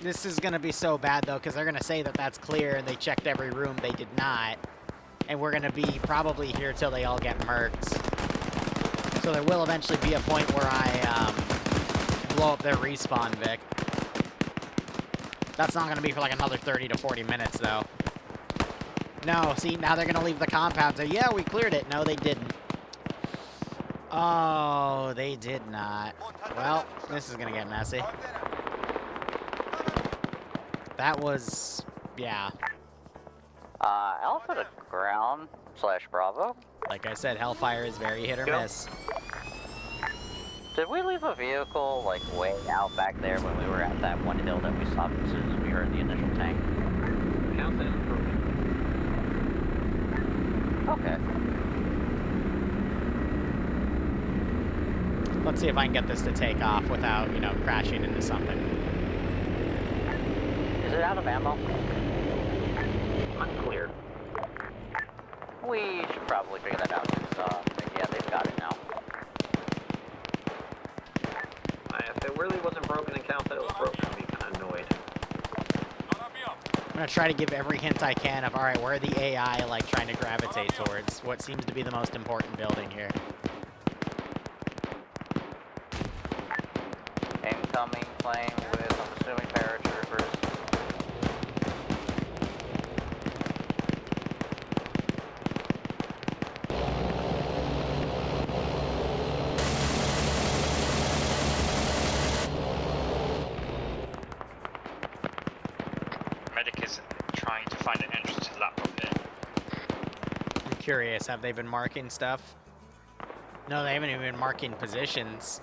This is gonna be so bad though, because they're gonna say that that's clear and they checked every room. They did not, and we're gonna be probably here till they all get murked. So there will eventually be a point where I blow up their respawn, Vic. That's not gonna be for like another 30 to 40 minutes though. No, see, now they're gonna leave the compound. Say, yeah, we cleared it. No, they didn't. Oh, they did not. Well, this is gonna get messy. That was, yeah. Alpha to ground / Bravo. Like I said, Hellfire is very hit or miss. Did we leave a vehicle like way out back there when we were at that one hill that we stopped as soon as we heard the initial tank? Count that improvement. Okay. Let's see if I can get this to take off without, you know, crashing into something. Is it out of ammo? Unclear. We should probably figure that out. Yeah, they've got it now. If it really wasn't broken and count that it was broken, I'd be kind of annoyed. I'm gonna try to give every hint I can of, alright, where the AI, like, trying to gravitate towards. What seems to be the most important building here. Incoming plane with, I'm assuming, paratroopers. Medic is trying to find an entrance to the laptop here. I'm curious, have they been marking stuff? No, they haven't even been marking positions.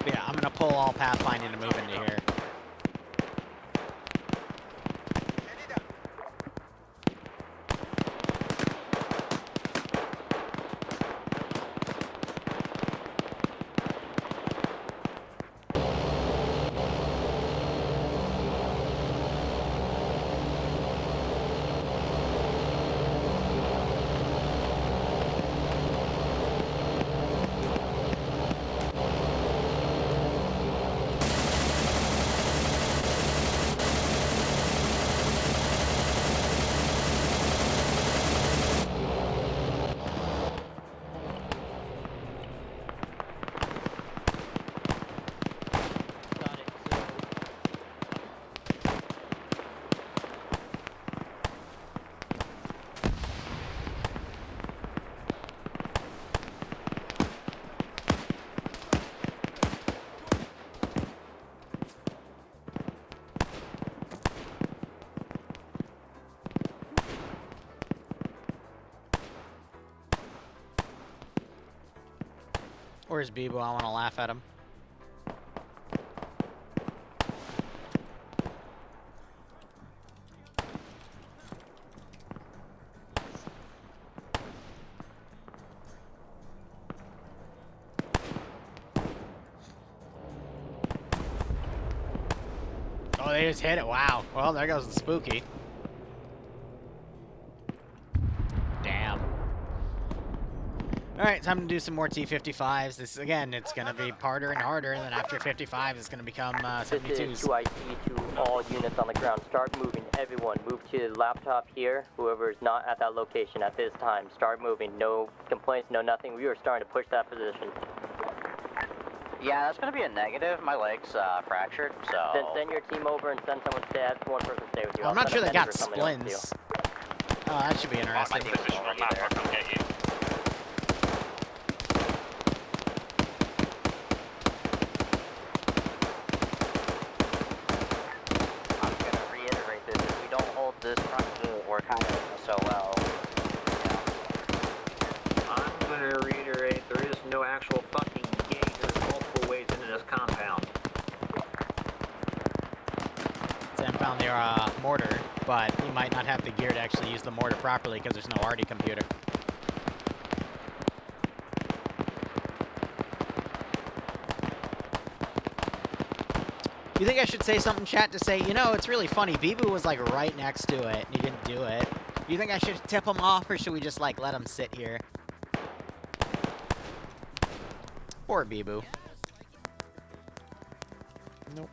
Yeah, I'm gonna pull all pathfinding to move into here. Where's Bebo? I want to laugh at him. Oh, they just hit it. Wow. Well, there goes the spooky. Damn. Alright, time to do some more T-55s. This, again, it's going to be harder and harder, and then after 55, it's going to become 72s. This is 2IT to all units on the ground. Start moving. Everyone, move to the laptop here. Whoever is not at that location at this time, start moving. No complaints, no nothing. We are starting to push that position. Yeah, that's going to be a negative. My leg's fractured, so... Then send your team over and send someone to stay. Have one person stay with you. I'm not sure they got splints. Oh, that should be interesting. This front wall, we're kind of SOL. I'm gonna reiterate, there is no actual fucking gate. There's multiple ways into this compound. Sam found their mortar, but he might not have the gear to actually use the mortar properly because there's no RD computer. You think I should say something, chat, to say, you know, it's really funny. Bibu was like right next to it, and he didn't do it. You think I should tip him off, or should we just like let him sit here? Poor Bibu. Nope.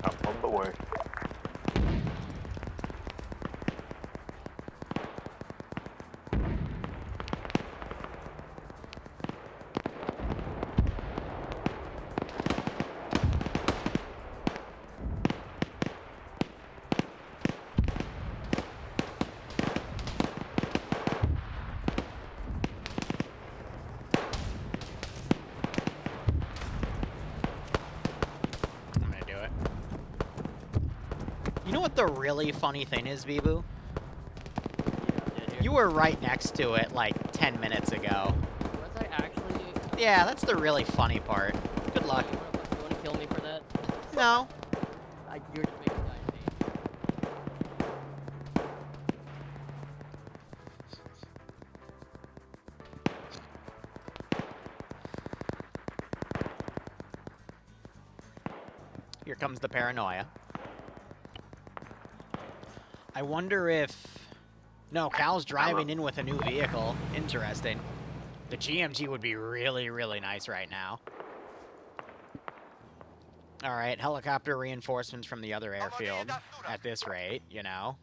Up on the way. You know what the really funny thing is, Bibu? You were right next to it like 10 minutes ago. Was I actually? Yeah, that's the really funny part. Good luck. You want to kill me for that? No. You're just making life Here comes the paranoia. I wonder if... No, Cal's driving in with a new vehicle. Interesting. The GMG would be really, really nice right now. Alright, helicopter reinforcements from the other airfield. At this rate, you know.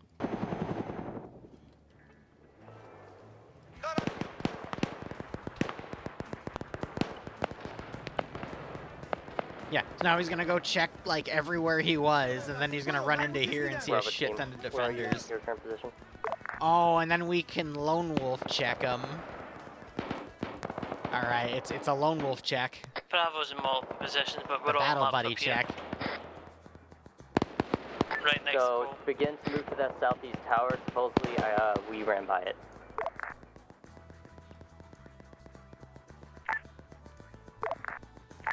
Yeah, so now he's gonna go check, like, everywhere he was, and then he's gonna run into here and see a shit ton of defenders. Your current position. Oh, and then we can lone wolf check him. Alright, it's a lone wolf check. Bravo's in multiple positions, but A we're all battle mapped buddy up here. check. Right next So to begin to move to that southeast tower. Supposedly, we ran by it.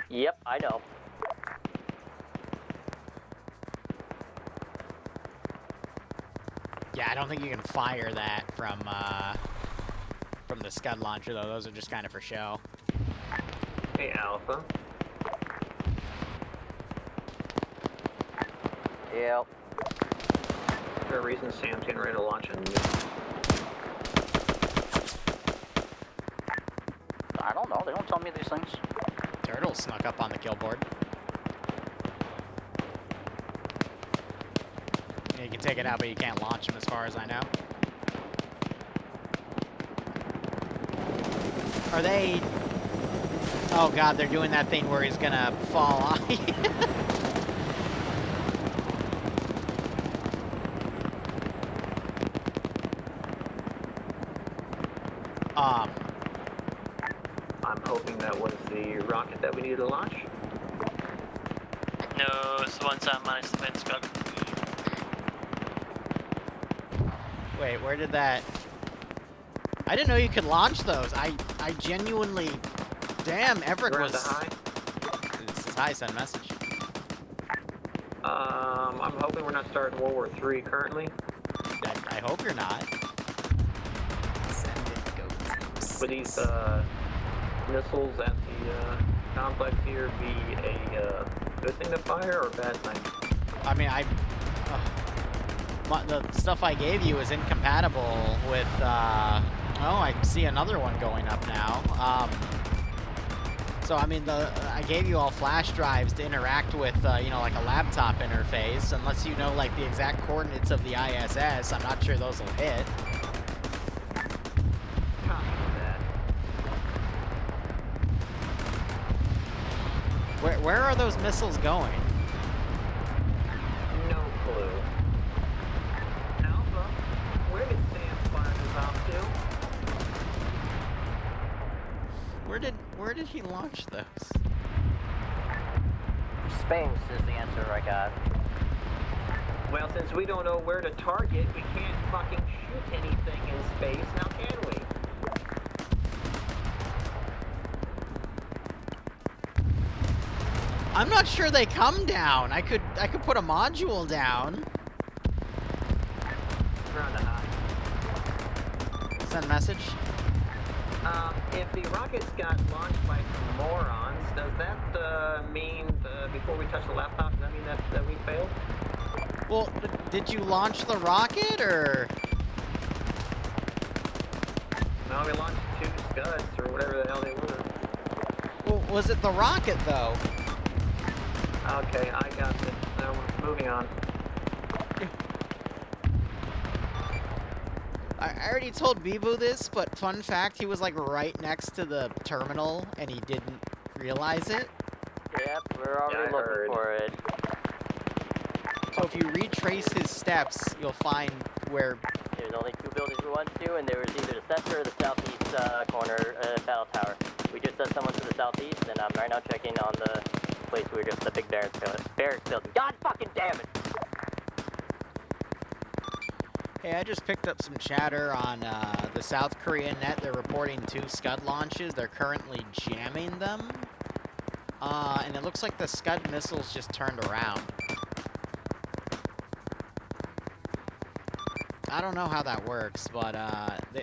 Yep, I know. Yeah, I don't think you can fire that from the Scud launcher, though. Those are just kind of for show. Hey, Alpha. Yep. Is there a reason Sam's getting ready to launch a nuke? I don't know. They don't tell me these things. Turtle snuck up on the kill board. Yeah, you can take it out, but you can't launch him as far as I know. Are they... Oh god, they're doing that thing where he's gonna fall off. I'm hoping that was the rocket that we needed to launch. No, it's the ones that managed to win Scrub. Wait, where did that... I didn't know you could launch those. I genuinely... Damn, Everett You're was... at the high? This is high, send message. I'm hoping we're not starting World War III currently. I hope you're not. Would these missiles at the complex here be a good thing to fire or a bad thing? I mean, the stuff I gave you is incompatible with, oh, I see another one going up now. So, I mean, I gave you all flash drives to interact with, you know, like a laptop interface. Unless you know, like, the exact coordinates of the ISS, I'm not sure those will hit. Where are those missiles going? No clue. Alpha, where did Sam fire this off to? Where did he launch those? Space is the answer I got. Well, since we don't know where to target, we can't fucking shoot anything in space, now can we? I'm not sure they come down. I could put a module down. We're on the high. Send message. If the rockets got launched by some morons, does that mean before we touch the laptop? Does that mean that we failed? Well, did you launch the rocket or? No, we launched 2 scuds or whatever the hell they were. Well, was it the rocket though? Okay, I got it. So moving on. I already told Bibu this, but fun fact, he was like right next to the terminal and he didn't realize it. Yep, we're already looking for it. So if you retrace his steps, you'll find where... There's only 2 buildings we went to, and there was either the center or the southeast corner battle tower. We just sent someone to the southeast, and I'm right now checking on the place we were just the big barracks building. God fucking damn it! Hey, I just picked up some chatter on the South Korean net. They're reporting 2 Scud launches. They're currently jamming them. And it looks like the Scud missiles just turned around. I don't know how that works, but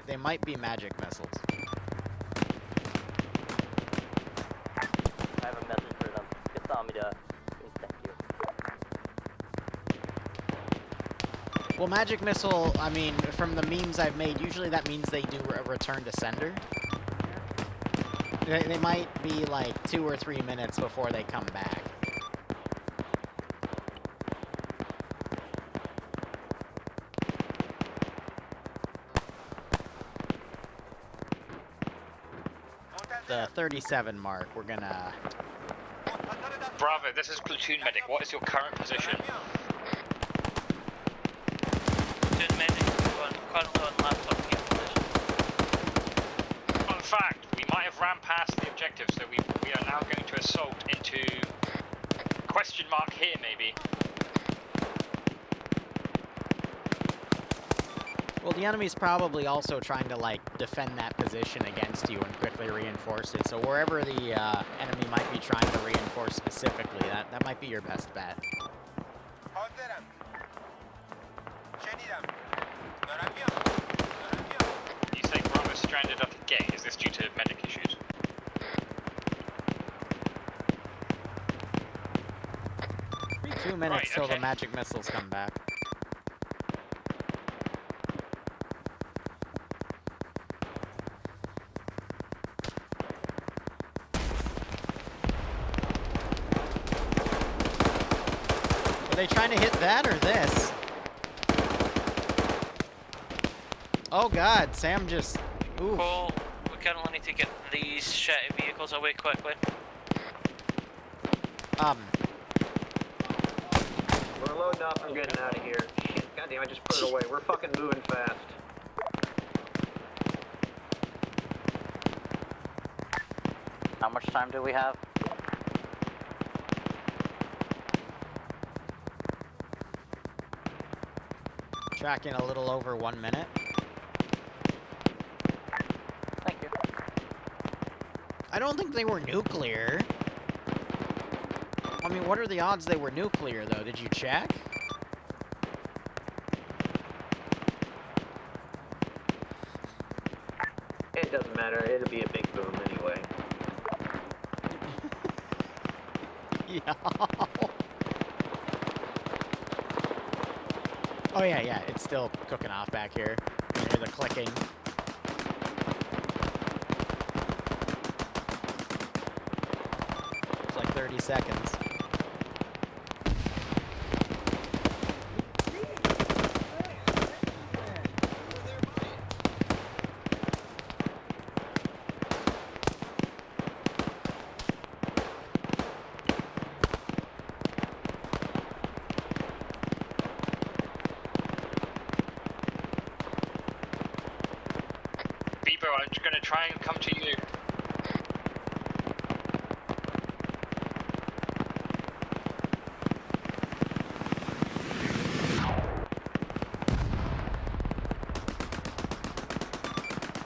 they might be magic missiles. I have a message for them. It's on me to thank you. Well, magic missile, I mean, from the memes I've made, usually that means they do a return to sender. They might be like 2 or 3 minutes before they come back. The 37 mark, we're gonna... Bravo, this is Platoon Medic. What is your current position? Platoon Medic, currently on laptop here position. Fun fact, we might have ran past the objective, so we are now going to assault into... question mark here, maybe. Well, the enemy's probably also trying to, like, defend that position against you and quickly reinforce it. So wherever the enemy might be trying to reinforce specifically, that might be your best bet. You say Bravo stranded at the gate. Is this due to medic issues? Two minutes Right, till okay. the magic missiles come back. Are they trying to hit that or this? Oh god, Sam just... Oof. Cool. We currently need to get these shitty vehicles away quickly. We're loading up and getting out of here. Shit, goddamn, I just put it away. We're fucking moving fast. How much time do we have? Tracking a little over 1 minute. Thank you. I don't think they were nuclear. I mean, what are the odds they were nuclear, though? Did you check? It doesn't matter. It'll be a big boom anyway. Yeah. Oh, yeah, it's still cooking off back here. You hear the clicking. It's like 30 seconds. I'm going to try and come to you.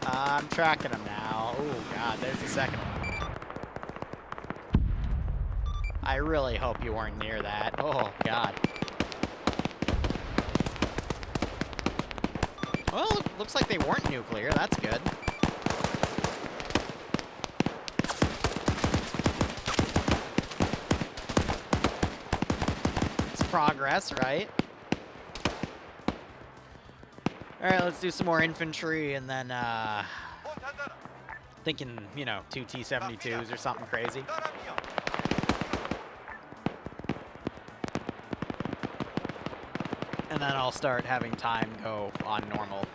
I'm tracking them now. Oh god, there's the second one. I really hope you weren't near that. Oh god. Well, looks like they weren't nuclear. That's good. It's progress, right? Alright, let's do some more infantry, and then, thinking, you know, 2 T-72s or something crazy. And then I'll start having time go on normal.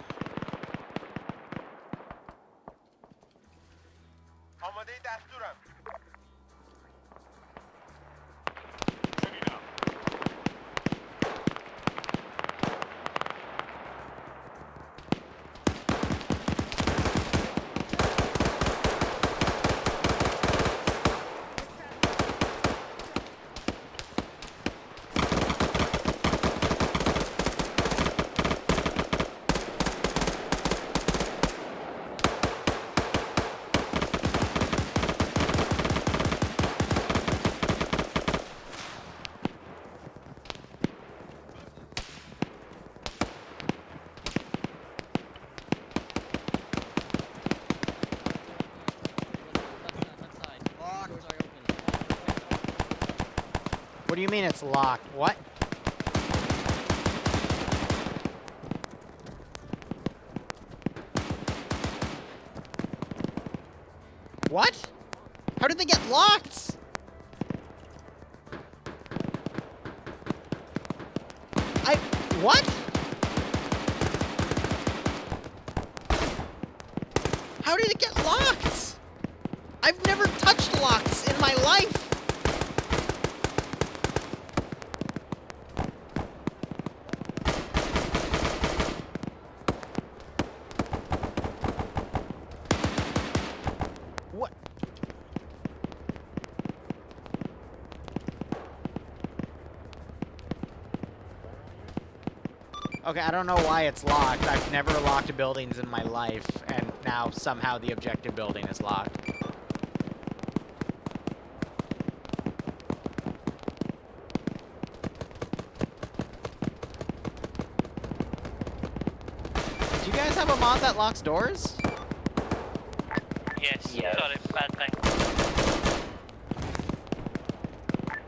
What do you mean it's locked? What? What? How did they get locked? What? How did it get locked? I've never touched locks in my life. Okay, I don't know why it's locked. I've never locked buildings in my life, and now somehow the objective building is locked. Do you guys have a mod that locks doors? Yes. Sorry, bad thing.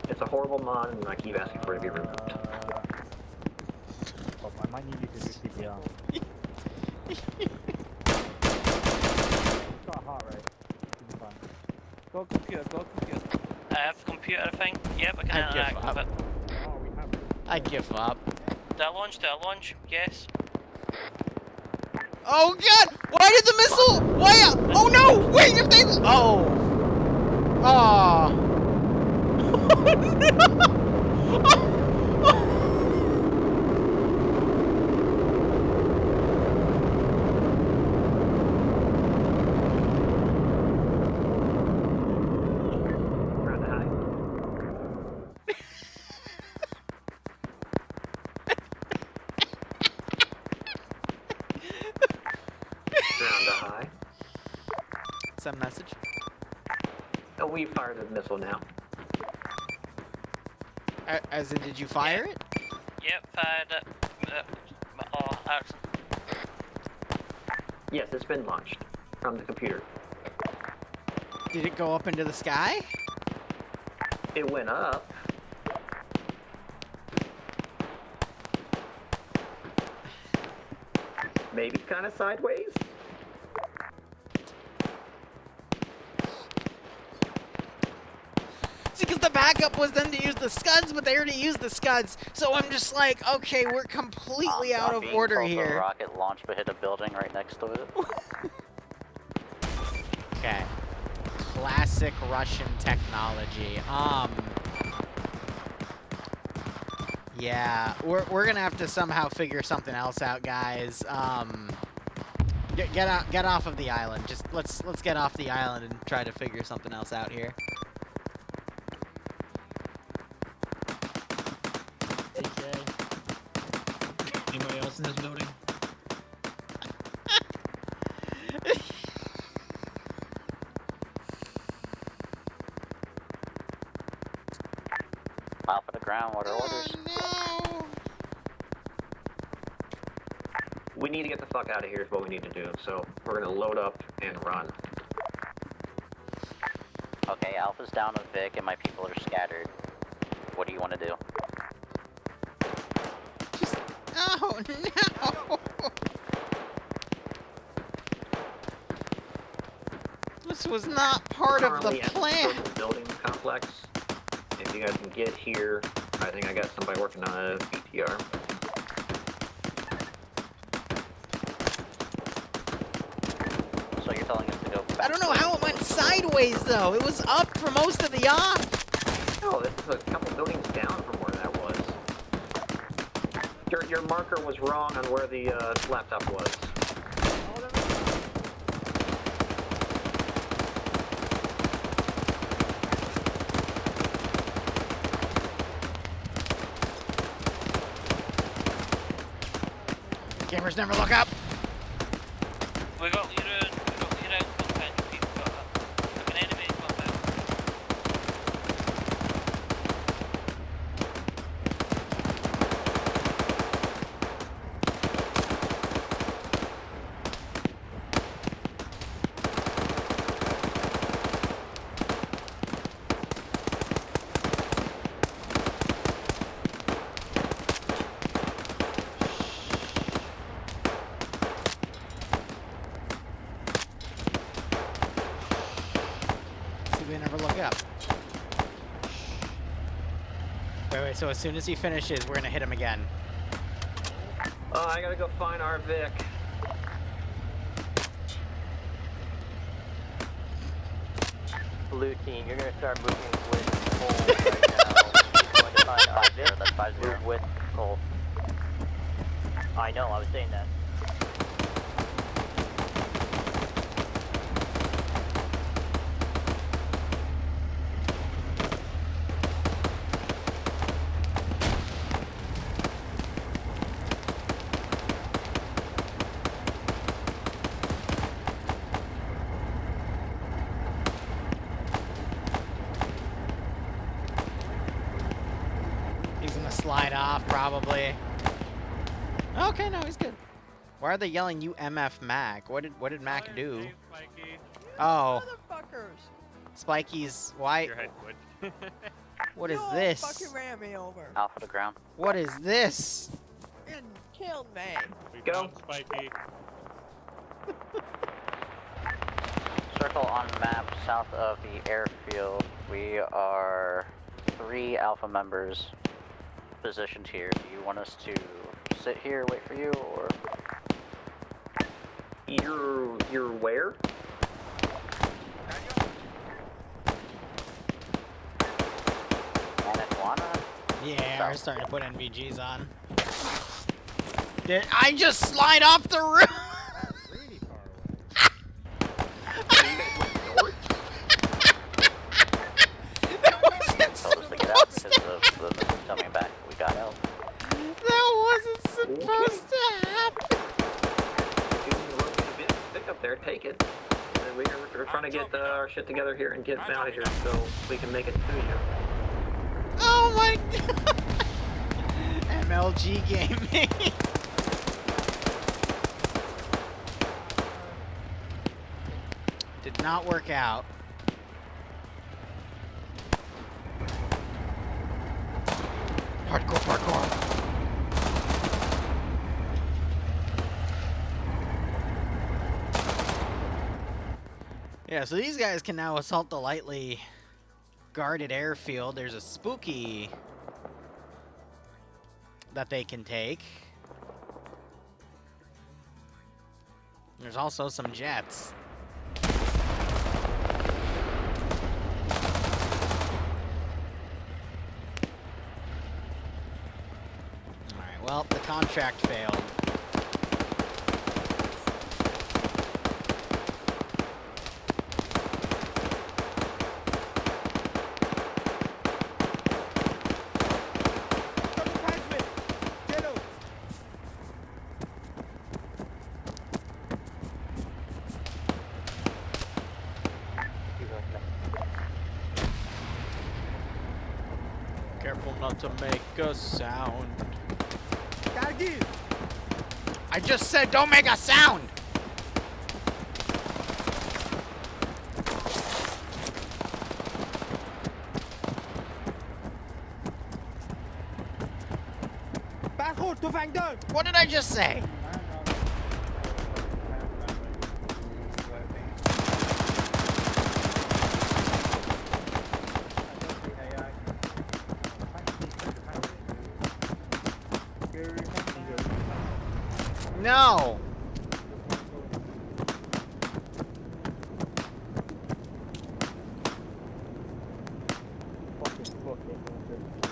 It's a horrible mod, and I keep asking for it to be removed. I might need you to do CPR. It's got heart rate. Should be fine. Go computer, go computer. I have computer, I think. Yep, I can I give interact up. with it. Oh, we have it. I give up. Do I launch? Do I launch? Yes. Oh god! Why did the missile? Why? Oh no! Wait, if they. Oh. Oh. Round high. Round high. Some message. Oh, we fired a missile now. As in, did you fire it? Yep, fired it. Oh, Attrition. Yes, it's been launched from the computer. Did it go up into the sky? It went up. Maybe kind of sideways. Because the backup was then to use the scuds, but they already used the scuds. So I'm just like, okay, we're completely out of order here. A rocket launched but hit a building right next to it. Okay. Classic Russian technology. Yeah, we're gonna have to somehow figure something else out, guys. Get off of the island. Just let's get off the island and try to figure something else out here. Anybody else in this building? Off of the ground, what are orders? No. We need to get the fuck out of here is what we need to do. So we're gonna load up and run. Okay, Alpha's down with Vic and my people are scattered. What do you want to do? Oh no! This was not part of the Currently at plan. the building complex. If you guys can get here, I think I got somebody working on a BTR. So you're telling us to go back? I don't know how it went sideways though. It was up for most of the op. Oh, this is a couple buildings down from where that was. Your marker was wrong on where the laptop was. Cameras never look up. We got Liru and we got Liru out compound. People got up. Like an enemy compound. They never look up. Wait, so as soon as he finishes, we're gonna hit him again. Oh, I gotta go find our Vic. Blue team, you're gonna start moving with Cole right now. You're going to find our Vic. That's 5-0. Move with Cole. I know, I was saying that. He's gonna slide off, probably. Okay, no, he's good. Why are they yelling, "You MF Mac"? What did Mac do? Oh, Motherfuckers. Spikey's. Why? Your head would. What is Y'all this? fucking ran me over. Alpha to ground. What is this? And killed me. We found Spikey. Circle on map south of the airfield. We are 3 Alpha members positioned here. Do you want us to sit here, wait for you, or? You're where? Anaquana? Yeah, we're starting to put NVGs on. Did I just slide off the roof? Really far away. That wasn't Told us to get out because of the missiles coming back. We got out. That wasn't supposed to happen. If you can rotate a pick up there, take it. And we're trying to get our shit together here and get out of here so we can make it to you. Oh my god. MLG gaming. Did not work out. Hardcore parkour. Yeah, so these guys can now assault the lightly guarded airfield. There's a spooky that they can take. There's also some jets. Alright, well, the contract failed. Careful not to make a sound. Gotta give. I just said don't make a sound! What did I just say? No!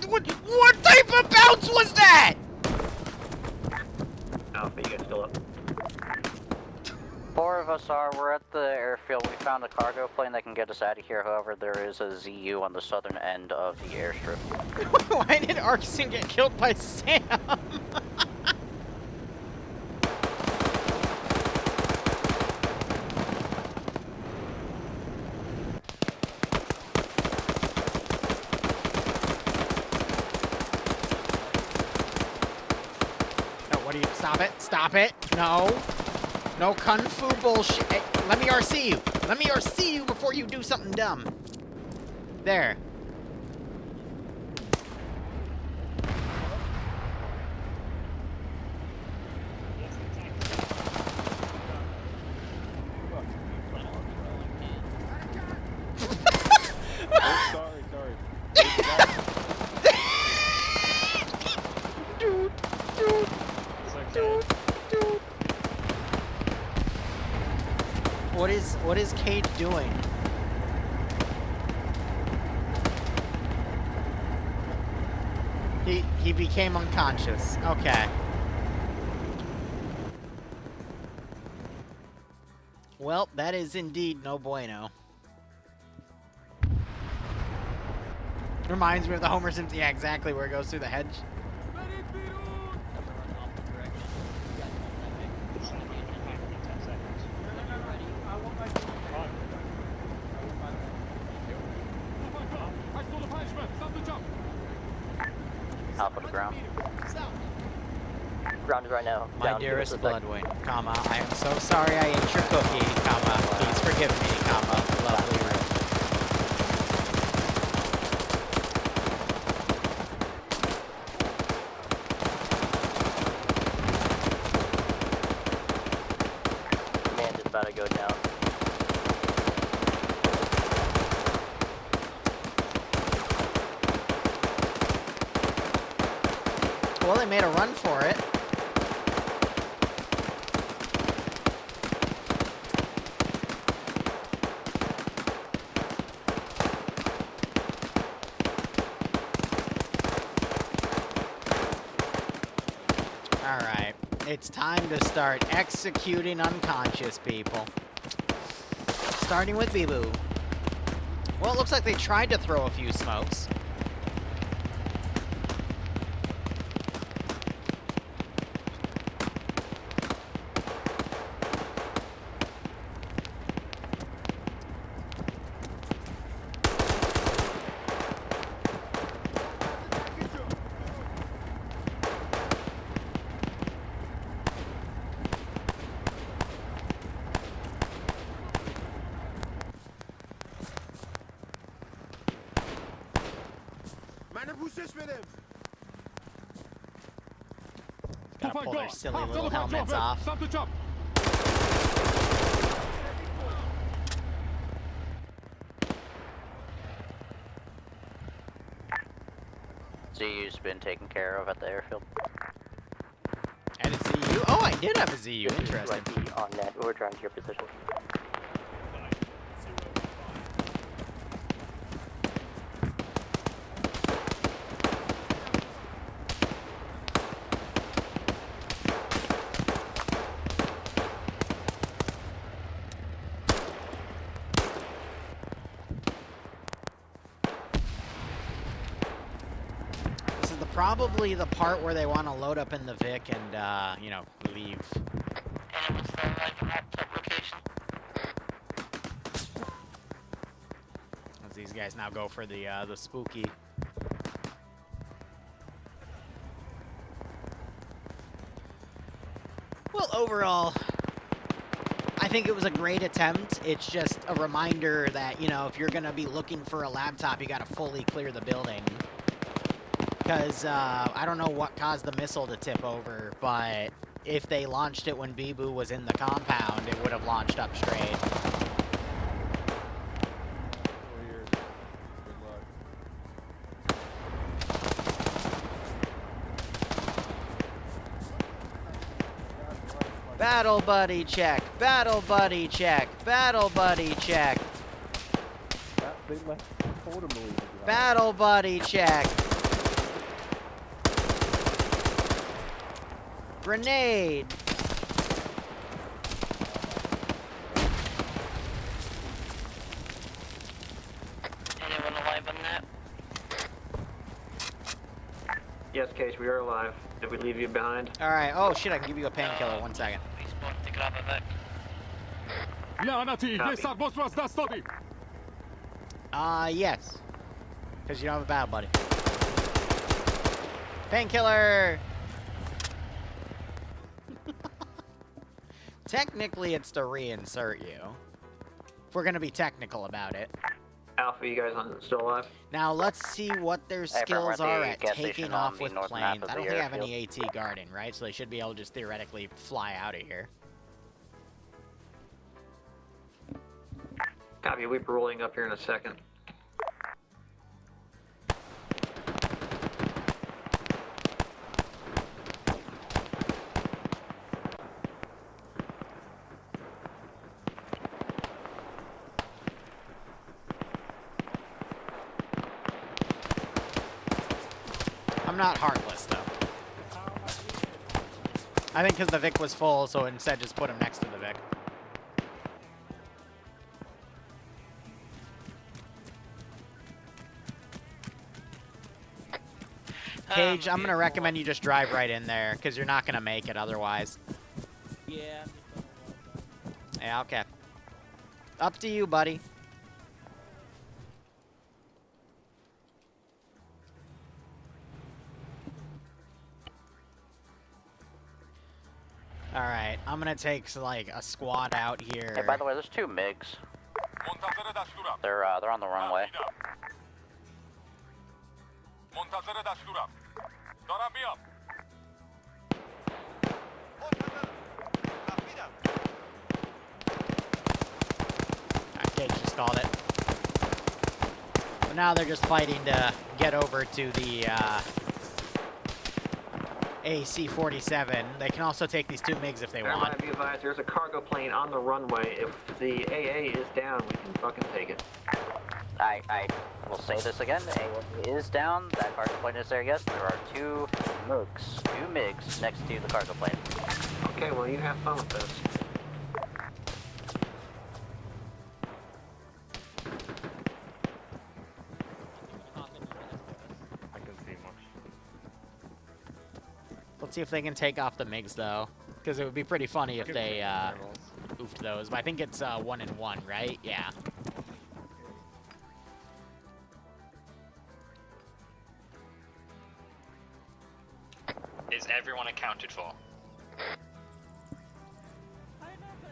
What type of bounce was that? Alpha, you guys still up? 4 of us are. We're at the airfield. We found a cargo plane that can get us out of here. However, there is a ZU on the southern end of the airstrip. Why did Arson get killed by Sam? Stop it. Stop it. No. No kung fu bullshit. Hey, let me RC you. Let me RC you before you do something dumb. There. Sorry. Dude. What is Cade doing? He became unconscious. Okay. Well, that is indeed no bueno. Reminds me of the Homer Simpson. Yeah, exactly where it goes through the hedge. Alpha to ground. Ground is right now. My dearest Bloodwing, comma, I am so sorry I ate your cookie, comma, please forgive me, comma, lovely Ruth. Command is about to go down. Well, they made a run for it. Alright, it's time to start executing unconscious people. Starting with Bibu. Well, it looks like they tried to throw a few smokes. Gotta pull their silly little helmets off. ZU's been taken care of at the airfield. And a ZU? Oh, I did have a ZU. Interesting. On net, we're trying to your position. Probably the part where they want to load up in the Vic and, you know, leave. And what's the location? As these guys now go for the spooky. overall, I think it was a great attempt. It's just a reminder that, you know, if you're going to be looking for a laptop, you got to fully clear the building. Because I don't know what caused the missile to tip over, but if they launched it when Bibu was in the compound, it would have launched up straight. Battle buddy check, battle buddy check, battle buddy check. They left quarter million behind. Battle buddy check. Grenade. Anyone alive on that? Yes, Case, we are alive. Did we leave you behind? Alright, oh shit, I can give you a painkiller, 1 second. We spawned to grab a Vic. Yes. Because you don't have a battle buddy. Painkiller! Technically, it's to reinsert you. If we're gonna be technical about it. Alpha, you guys still alive? Now, let's see what their skills are at taking off with planes. I don't think I have any AT guarding, right? So they should be able to just theoretically fly out of here. Copy, we'll be rolling up here in a second. I'm not heartless, though. I think because the Vic was full, so instead just put him next to the Vic. Cage, I'm going to recommend you just drive right in there, because you're not going to make it otherwise. Yeah. Yeah, okay. Up to you, buddy. Alright, I'm gonna take, like, a squad out here. Hey, by the way, there's 2 MiGs. They're on the runway. Cage just called it. But now they're just fighting to get over to the, AC-47. They can also take these 2 MiGs if they want. Everybody be advised, there's a cargo plane on the runway. If the AA is down, we can fucking take it. I will say this again. AA is down. That cargo plane is there, yes. There are 2 MiGs next to the cargo plane. Okay, well, you have fun with this. Let's see if they can take off the MiGs, though. Because it would be pretty funny if they, oofed those. But I think it's, 1 and 1, right? Yeah. Is everyone accounted for?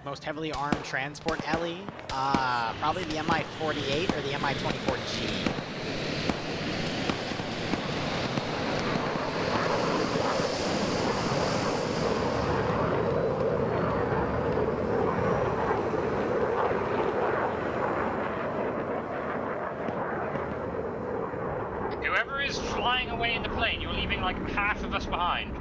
Most heavily armed transport heli? Probably the Mi-48 or the Mi-24G. Whoever is flying away in the plane, you're leaving like half of us behind.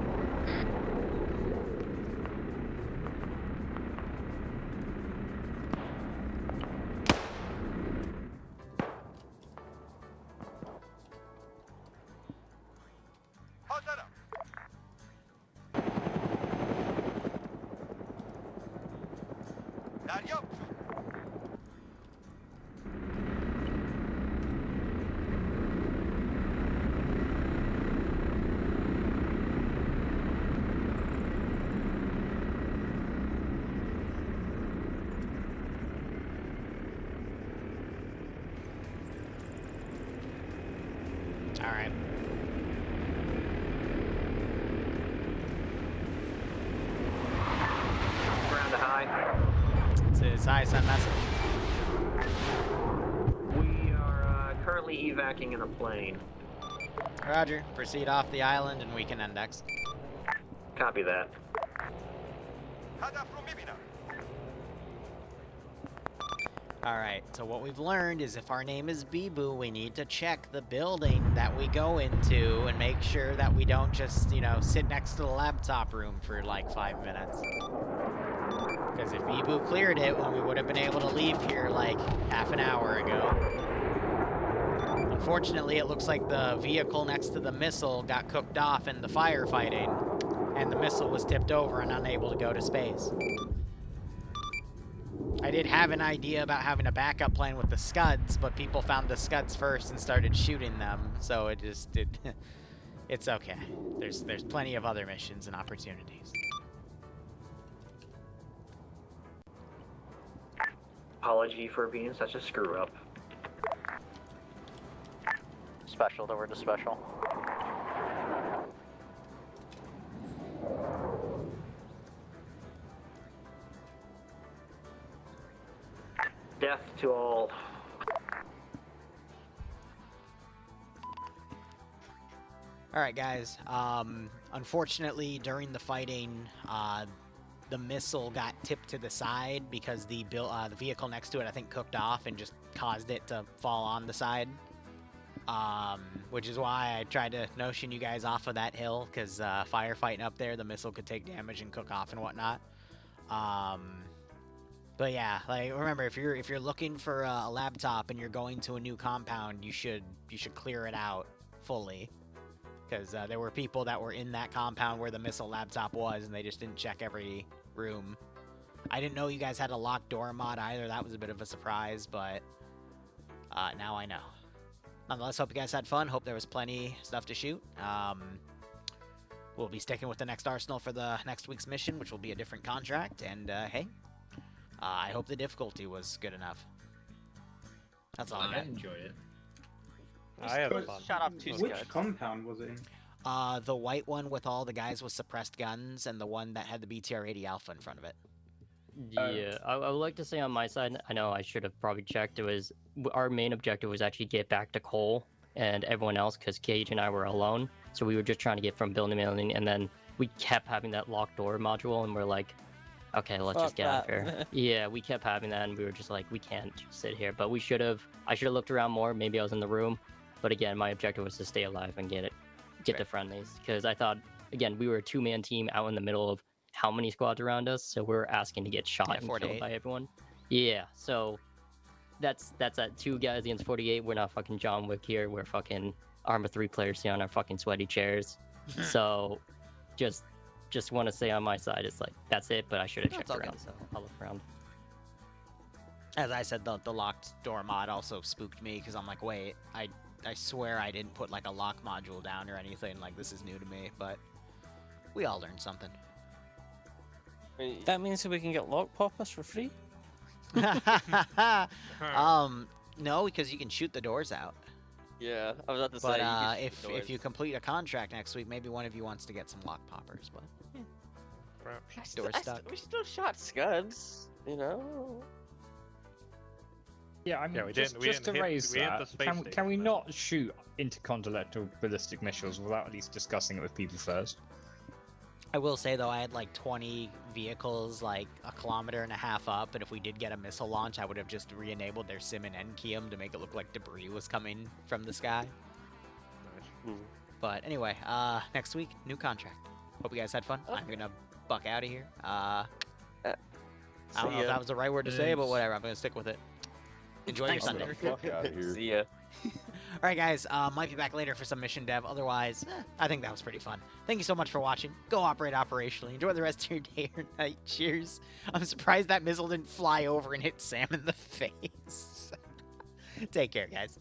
SI, send message. We are currently evacing in a plane. Roger. Proceed off the island and we can index. Copy that. Alright, so what we've learned is if our name is Bibu, we need to check the building that we go into and make sure that we don't just, you know, sit next to the laptop room for like 5 minutes. Because if Bibu cleared it, then we would have been able to leave here like half an hour ago. Unfortunately, it looks like the vehicle next to the missile got cooked off in the firefighting, and the missile was tipped over and unable to go to space. I did have an idea about having a backup plan with the Scuds, but people found the Scuds first and started shooting them, so it just did. It's okay. There's plenty of other missions and opportunities. Apology for being such a screw up. Special, the word is special. Death to all. Alright guys, unfortunately during the fighting, the missile got tipped to the side because the vehicle next to it I think cooked off and just caused it to fall on the side. Which is why I tried to notion you guys off of that hill, because firefighting up there, the missile could take damage and cook off and whatnot. But yeah, like remember, if you're looking for a laptop and you're going to a new compound, you should clear it out fully, because there were people that were in that compound where the missile laptop was, and they just didn't check every room. I didn't know you guys had a locked door mod either. That was a bit of a surprise, but now I know. Nonetheless, hope you guys had fun. Hope there was plenty stuff to shoot. We'll be sticking with the next arsenal for the next week's mission, which will be a different contract. And hey, I hope the difficulty was good enough. That's all I got. I enjoyed it. I had fun. Shot off two Which Scuds. compound was it in? The white one with all the guys with suppressed guns, and the one that had the BTR-80 Alpha in front of it. Yeah, I would like to say on my side, I know I should have probably checked, it was, our main objective was actually get back to Cole and everyone else, because Cage and I were alone, so we were just trying to get from building to building, and then we kept having that locked door module, and we're like, okay, let's just get out of here. Yeah, we kept having that, and we were just like, we can't just sit here, but I should have looked around more, maybe I was in the room, but again, my objective was to stay alive and get the friendlies, because I thought, again, we were a two-man team out in the middle of how many squads around us, so we're asking to get shot and killed by everyone. Yeah, so that's at 2 guys against 48. We're not fucking John Wick here. We're fucking Arma 3 players here on our fucking sweaty chairs. So just want to say on my side, it's like, that's it, but I should have checked around, so I'll look around. As I said, the locked door mod also spooked me, because I'm like, wait, I swear I didn't put like a lock module down or anything. Like, this is new to me, but we all learned something. That means that we can get lock poppers for free? No, because you can shoot the doors out. Yeah, I was about to But say. if you complete a contract next week, maybe one of you wants to get some lock poppers. But door stuck. We still shot Scuds, you know. Yeah, I mean, we just didn't to hit- raise we hit that, the space can we not shoot intercontinental ballistic missiles without at least discussing it with people first? I will say, though, I had like 20 vehicles like 1.5 kilometers up, and if we did get a missile launch, I would have just re-enabled their sim and NKey them to make it look like debris was coming from the sky. But anyway, next week, new contract. Hope you guys had fun. I'm gonna buck out of here. I don't know if that was the right word to say, but whatever, I'm gonna stick with it. Enjoy your Sunday. See ya. Alright guys, might be back later for some mission dev. Otherwise, I think that was pretty fun. Thank you so much for watching. Go operate operationally. Enjoy the rest of your day or night. Cheers. I'm surprised that missile didn't fly over and hit Sam in the face. Take care, guys.